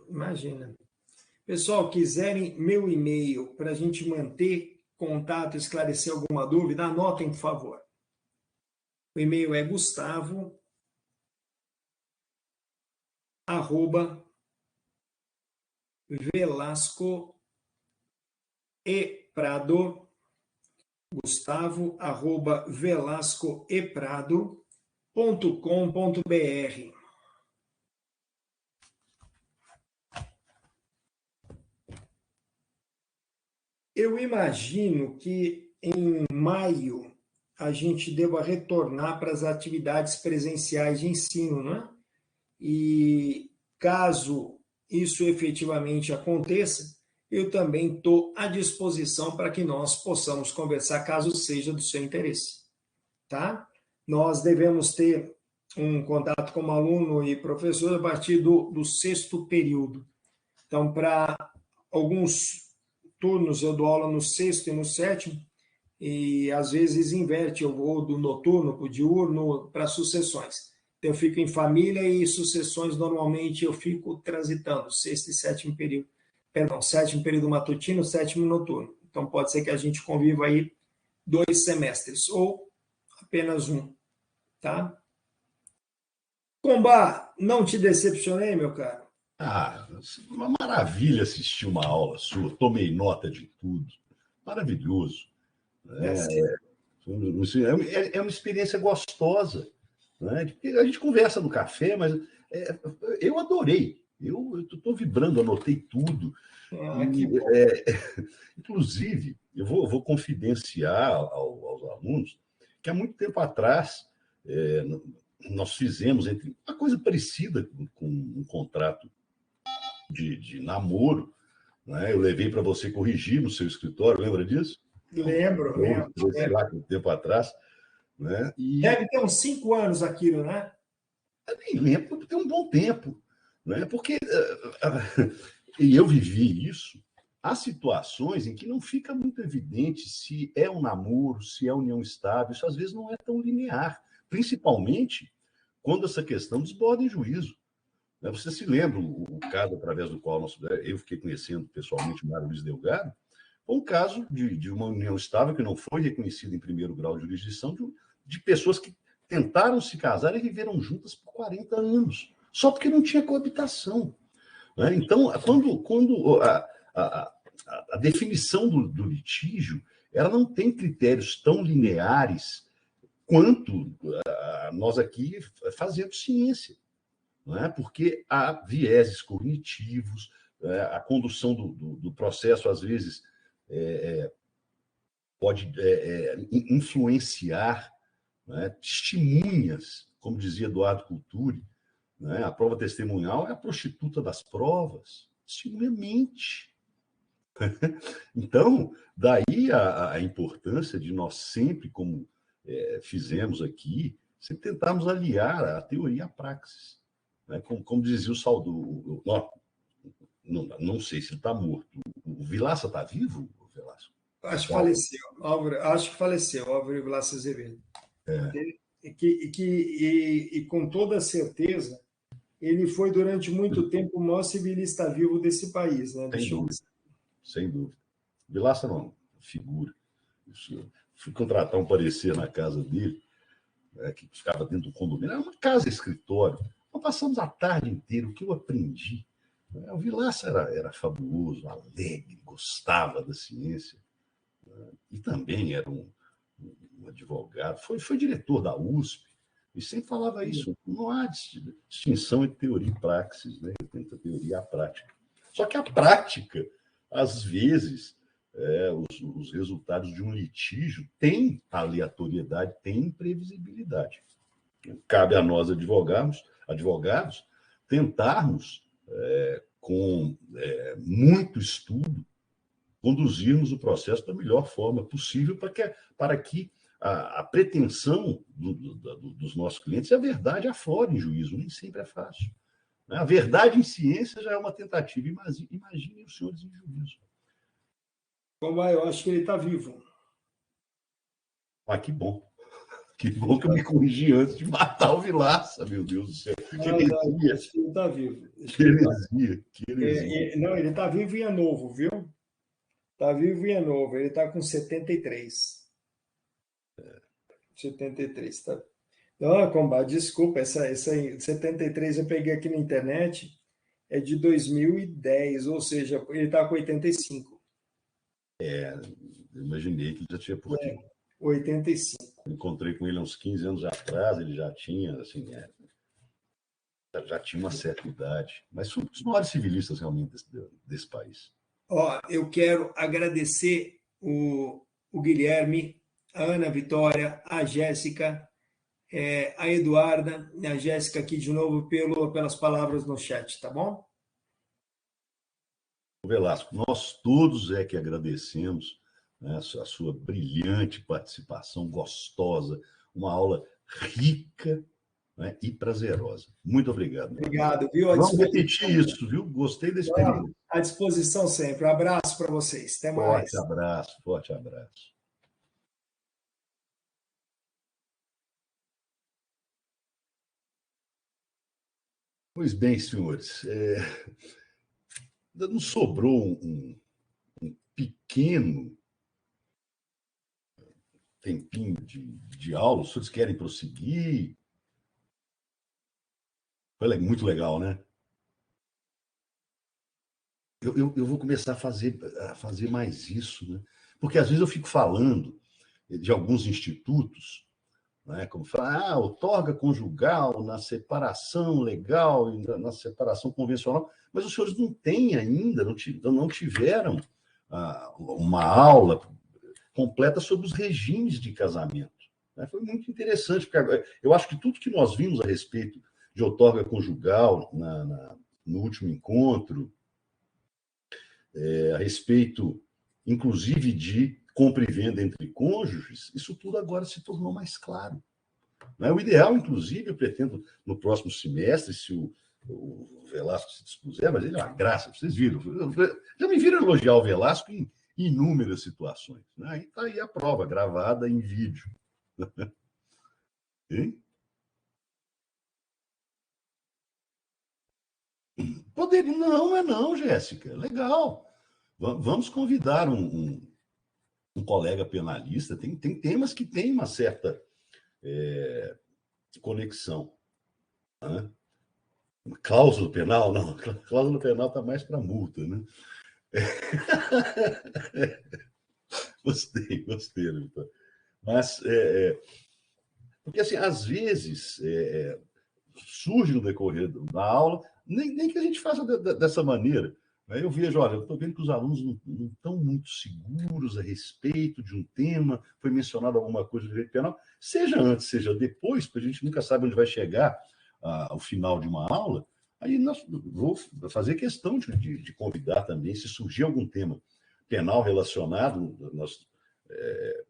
Imagina. Pessoal, quiserem meu e-mail para a gente manter contato, esclarecer alguma dúvida, anotem, por favor. O e-mail é gustavo@velascoeprado.com.br. Eu imagino que em maio a gente deva retornar para as atividades presenciais de ensino, né? E caso isso efetivamente aconteça, eu também estou à disposição para que nós possamos conversar, caso seja do seu interesse, tá? Nós devemos ter um contato como aluno e professor a partir do 6º período. Então, para alguns turnos eu dou aula no 6º e no 7º, e às vezes inverte, eu vou do noturno para o diurno, para sucessões. Então, eu fico em família e sucessões, normalmente eu fico transitando, 6º e 7º período. Perdão, 7º período matutino, 7º noturno. Então, pode ser que a gente conviva aí 2 semestres, ou apenas um, tá? Combá, não te decepcionei, meu caro? Uma maravilha assistir uma aula sua, tomei nota de tudo. Maravilhoso. É uma experiência gostosa. Né? A gente conversa no café, mas eu adorei. Eu estou vibrando, anotei tudo. Inclusive, eu vou confidenciar aos alunos que há muito tempo atrás nós fizemos uma coisa parecida com um contrato de namoro. Né? Eu levei para você corrigir no seu escritório, lembra disso? Lembro. Sei lá, um tempo atrás. Né? Deve ter uns 5 anos aquilo, né? Eu nem lembro, tem um bom tempo. Né? Porque e eu vivi isso. Há situações em que não fica muito evidente se é um namoro, se é união estável. Isso às vezes não é tão linear, principalmente quando essa questão desborda em juízo. Você se lembra o caso através do qual eu fiquei conhecendo pessoalmente o Mário Luiz Delgado? Foi um caso de uma união estável que não foi reconhecida em primeiro grau de jurisdição, de pessoas que tentaram se casar e viveram juntas por 40 anos, só porque não tinha coabitação. Né? Então, quando a definição do litígio, ela não tem critérios tão lineares quanto nós aqui fazemos ciência. Não é? Porque há vieses cognitivos, a condução do processo, às vezes, pode influenciar, né? Testemunhas, como dizia Eduardo Culturi, né? A prova testemunhal é a prostituta das provas, testemunha mente. Então, daí a importância de nós sempre, como fizemos aqui, sempre tentamos aliar a teoria à praxis. Né? Como dizia o saudoso... Não sei se ele está morto. O Vilaça está vivo, Velasco? Acho que faleceu. Acho que faleceu, Álvaro Vilaça Azevedo. E com toda certeza, ele foi durante muito tempo o maior civilista vivo desse país. Né? Sem dúvida. Vilaça não, figura. Fui contratar um parecer na casa dele, que ficava dentro do condomínio. Era uma casa-escritório. Nós passamos a tarde inteira. O que eu aprendi? O Vilaça era fabuloso, alegre, gostava da ciência. E também era um advogado. Foi diretor da USP. E sempre falava isso. Não há distinção entre teoria e praxis. Né? Entre a teoria e a prática. Só que a prática, às vezes... os resultados de um litígio têm aleatoriedade, têm imprevisibilidade. Cabe a nós, advogados, tentarmos, com muito estudo, conduzirmos o processo da melhor forma possível para que a pretensão dos nossos clientes é a verdade aflora em juízo. Nem sempre é fácil. A verdade em ciência já é uma tentativa. Imaginem os senhores em juízo. Eu acho que ele está vivo. Que bom. Que bom que eu me corrigi antes de matar o Vilaça, meu Deus do céu. Acho que ele está vivo. Que heresia. Não, ele está vivo e é novo, viu? Está vivo e é novo. Ele está com 73. 73, tá? Não, Combate, desculpa, essa aí, 73 eu peguei aqui na internet, é de 2010, ou seja, ele está com 85. Eu imaginei que ele já tinha por quê. 85. Encontrei com ele uns 15 anos atrás, ele já tinha, assim, já tinha uma certa idade. Mas foi um dos maiores civilistas realmente desse país. Eu quero agradecer o Guilherme, a Ana Vitória, a Jéssica, a Eduarda e a Jéssica aqui de novo pelas palavras no chat, tá bom? Velasco, nós todos que agradecemos, né, a sua brilhante participação, gostosa, uma aula rica, né, e prazerosa. Muito obrigado. Obrigado, viu? Vamos repetir isso, viu? Gostei da experiência. À disposição sempre. Um abraço para vocês. Até mais. Forte abraço. Pois bem, senhores, não sobrou um pequeno tempinho de aula. Os senhores querem prosseguir? Foi muito legal, né? Eu vou começar a fazer mais isso, né? Porque às vezes eu fico falando de alguns institutos, né, como falar, outorga conjugal na separação legal e na separação convencional, mas os senhores não têm ainda, não tiveram uma aula completa sobre os regimes de casamento. Né? Foi muito interessante, porque eu acho que tudo que nós vimos a respeito de outorga conjugal no último encontro, a respeito, inclusive, de compra e venda entre cônjuges, isso tudo agora se tornou mais claro. O ideal, inclusive, eu pretendo, no próximo semestre, se o Velasco se dispuser, mas ele é uma graça, vocês viram. Já me viram elogiar o Velasco em inúmeras situações. Né? E está aí a prova, gravada em vídeo. Poderia? Não, Jéssica. Legal. Vamos convidar um colega penalista. Tem temas que têm uma certa conexão. Né? Cláusula penal? Não. Cláusula penal está mais para multa. Né? Gostei, Vitor. Mas, porque, assim, às vezes, surge no decorrer da aula, nem que a gente faça dessa maneira. Eu vejo, olha, eu estou vendo que os alunos não estão muito seguros a respeito de um tema, foi mencionado alguma coisa de direito penal, seja antes, seja depois, porque a gente nunca sabe onde vai chegar ao final de uma aula, aí vou fazer questão de convidar também, se surgir algum tema penal relacionado,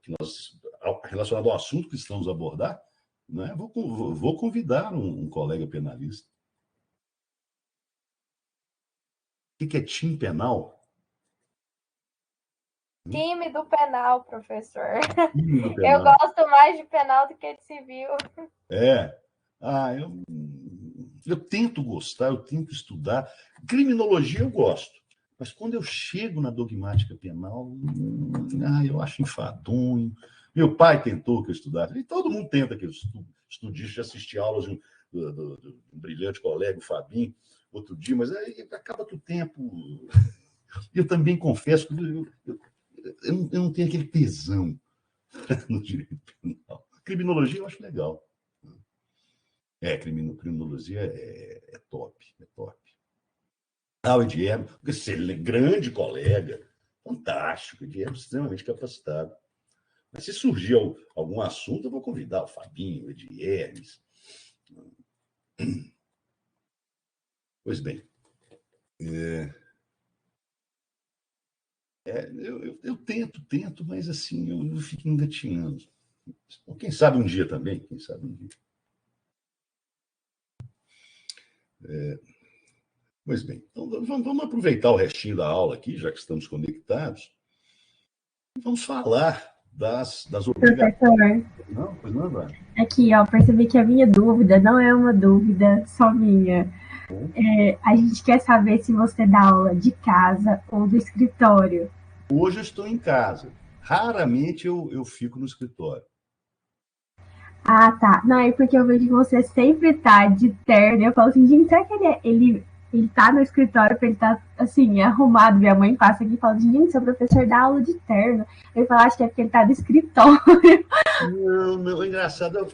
que nós relacionado ao assunto que estamos a abordar, né? Vou convidar um colega penalista. O que é tim penal? Time do penal, professor. Time do Eu penal. gosto mais de penal do que de civil. É. Eu tento gostar, eu tento estudar. Criminologia eu gosto. Mas quando eu chego na dogmática penal, eu acho enfadonho. Meu pai tentou que eu estudasse. E todo mundo tenta que eu estude. Já assisti aulas do brilhante colega, o Fabinho, outro dia, mas aí acaba que o tempo... Eu também confesso que eu não tenho aquele tesão no direito penal. Criminologia eu acho legal. Criminologia é top, é top. O Edierno, grande colega, fantástico, Edierno extremamente capacitado. Mas se surgir algum assunto, eu vou convidar o Fabinho, o Edierno. Pois bem, eu tento, mas assim, eu fico engatinhando. Quem sabe um dia também, quem sabe um dia. Pois bem, então vamos aproveitar o restinho da aula aqui, já que estamos conectados. Vamos falar das obrigações. Professor, Não, pois não, Eduardo? aqui, ó, percebi que a minha dúvida não é uma dúvida só minha. A gente quer saber se você dá aula de casa ou do escritório. Hoje eu estou em casa. Raramente eu fico no escritório. Ah, tá. Não, é porque eu vejo que você sempre tá de terno. Eu falo assim, gente, será que ele tá no escritório, porque ele tá, assim, arrumado? Minha mãe passa aqui e fala, gente, seu professor dá aula de terno. Eu falo, acho que é porque ele tá no escritório. Não, é engraçado.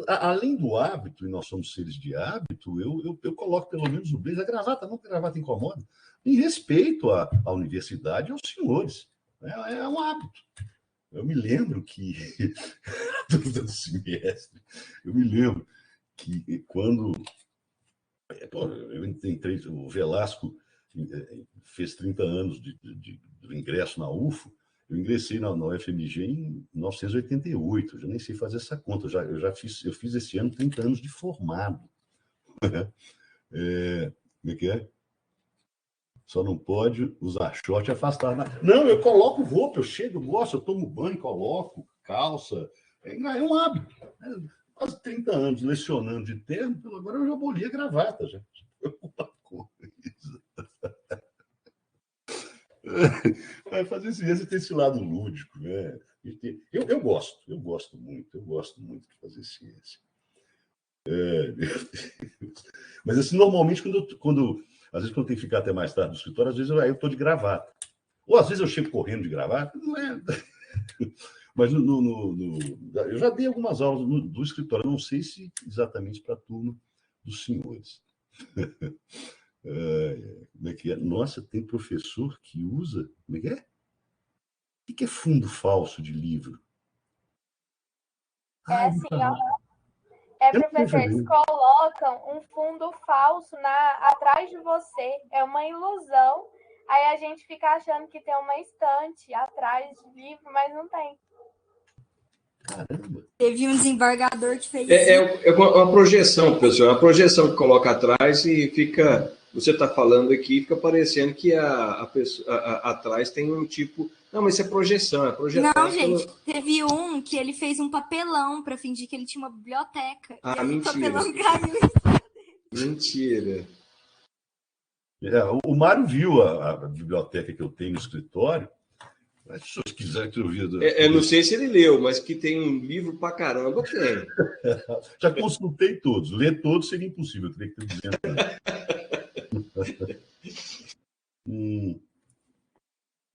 Além do hábito, e nós somos seres de hábito, eu coloco pelo menos o blazer, a gravata, não que a gravata incomoda, em respeito à universidade e aos senhores. É um hábito. Eu me lembro que, do semestre, eu me lembro que quando eu entrei, o Velasco fez 30 anos do ingresso na UFO, eu ingressei na UFMG em 1988, eu já nem sei fazer essa conta, eu fiz esse ano 30 anos de formado. Como é que é? Só não pode usar short e afastar. Não, eu coloco roupa, eu chego, eu gosto, eu tomo banho, coloco calça. É um hábito. Quase 30 anos lecionando de terno, agora eu já aboli a gravata. Já. Vai fazer ciência tem esse lado lúdico, né? Eu gosto muito de fazer ciência. Mas assim, normalmente, às vezes quando tem que ficar até mais tarde no escritório, às vezes eu estou de gravata. Ou às vezes eu chego correndo de gravata, não é. Mas eu já dei algumas aulas do escritório, não sei se exatamente para a turma dos senhores. Como é que é? Nossa, tem professor que usa. Como é que é? O que é fundo falso de livro? É assim, ó. Professor, eles Fazer. colocam um fundo falso atrás de você. É uma ilusão. Aí a gente fica achando que tem uma estante atrás do livro, mas não tem. Caramba. Teve um desembargador que fez É uma projeção, pessoal. É uma projeção que coloca atrás e fica... Você está falando aqui, fica parecendo que a pessoa atrás tem um tipo... Não, mas isso é projeção, é projetado. Não, gente, teve um que ele fez um papelão para fingir que ele tinha uma biblioteca. Ah, e aí mentira. O papelão caiu. Mentira. O Mário viu a biblioteca que eu tenho no escritório. Mas se vocês quiserem que eu via. Eu não sei se ele leu, mas que tem um livro pra caramba, tem. Já consultei todos. Ler todos seria impossível, eu teria que ter 200 anos.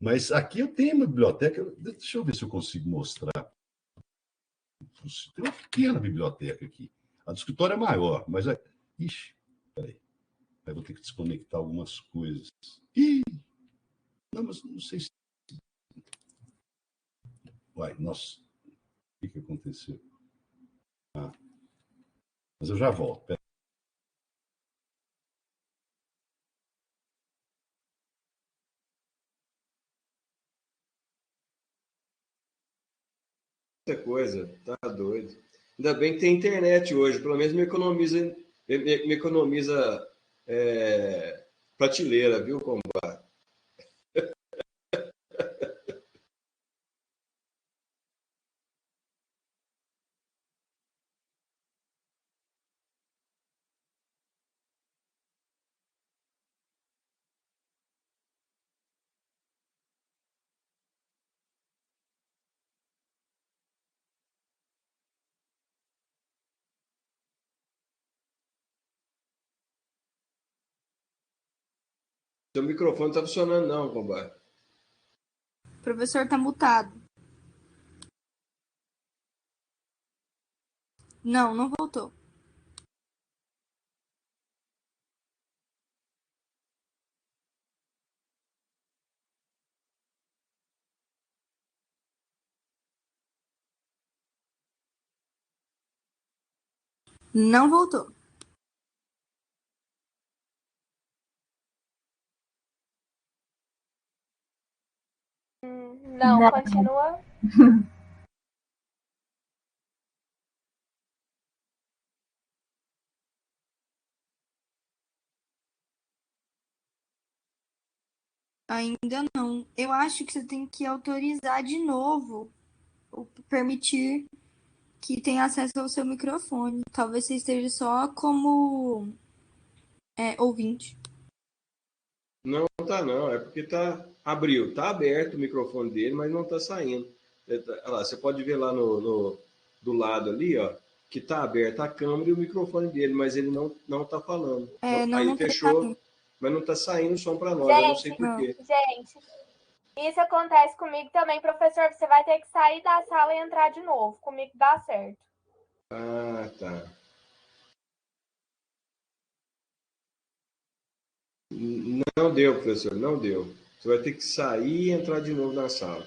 Mas aqui eu tenho uma biblioteca. Deixa eu ver se eu consigo mostrar. Tem uma pequena biblioteca aqui. A do escritório é maior, mas. Ixi, peraí. Aí vou ter que desconectar algumas coisas. Não, mas não sei se. Uai, nossa. O que aconteceu? Mas eu já volto. Pera. Muita coisa, tá doido. Ainda bem que tem internet hoje, pelo menos me economiza prateleira, viu, Combate? Seu microfone não tá funcionando, não, Combate. O professor tá mutado. Não, não voltou. Não voltou. Não, Não. continua. Ainda não. Eu acho que você tem que autorizar de novo, ou permitir que tenha acesso ao seu microfone. Talvez você esteja só como ouvinte. Não tá não, é porque abriu, tá aberto o microfone dele, mas não tá saindo. Olha lá, você pode ver lá do lado ali, ó, que tá aberta a câmera e o microfone dele, mas ele não tá falando. Aí Não tá fechou, saindo. mas não tá saindo o som para nós, eu não sei por quê. Gente, isso acontece comigo também, professor. Você vai ter que sair da sala e entrar de novo. Comigo dá certo. Ah, tá. Não deu, professor, não deu. Você vai ter que sair e entrar de novo na sala.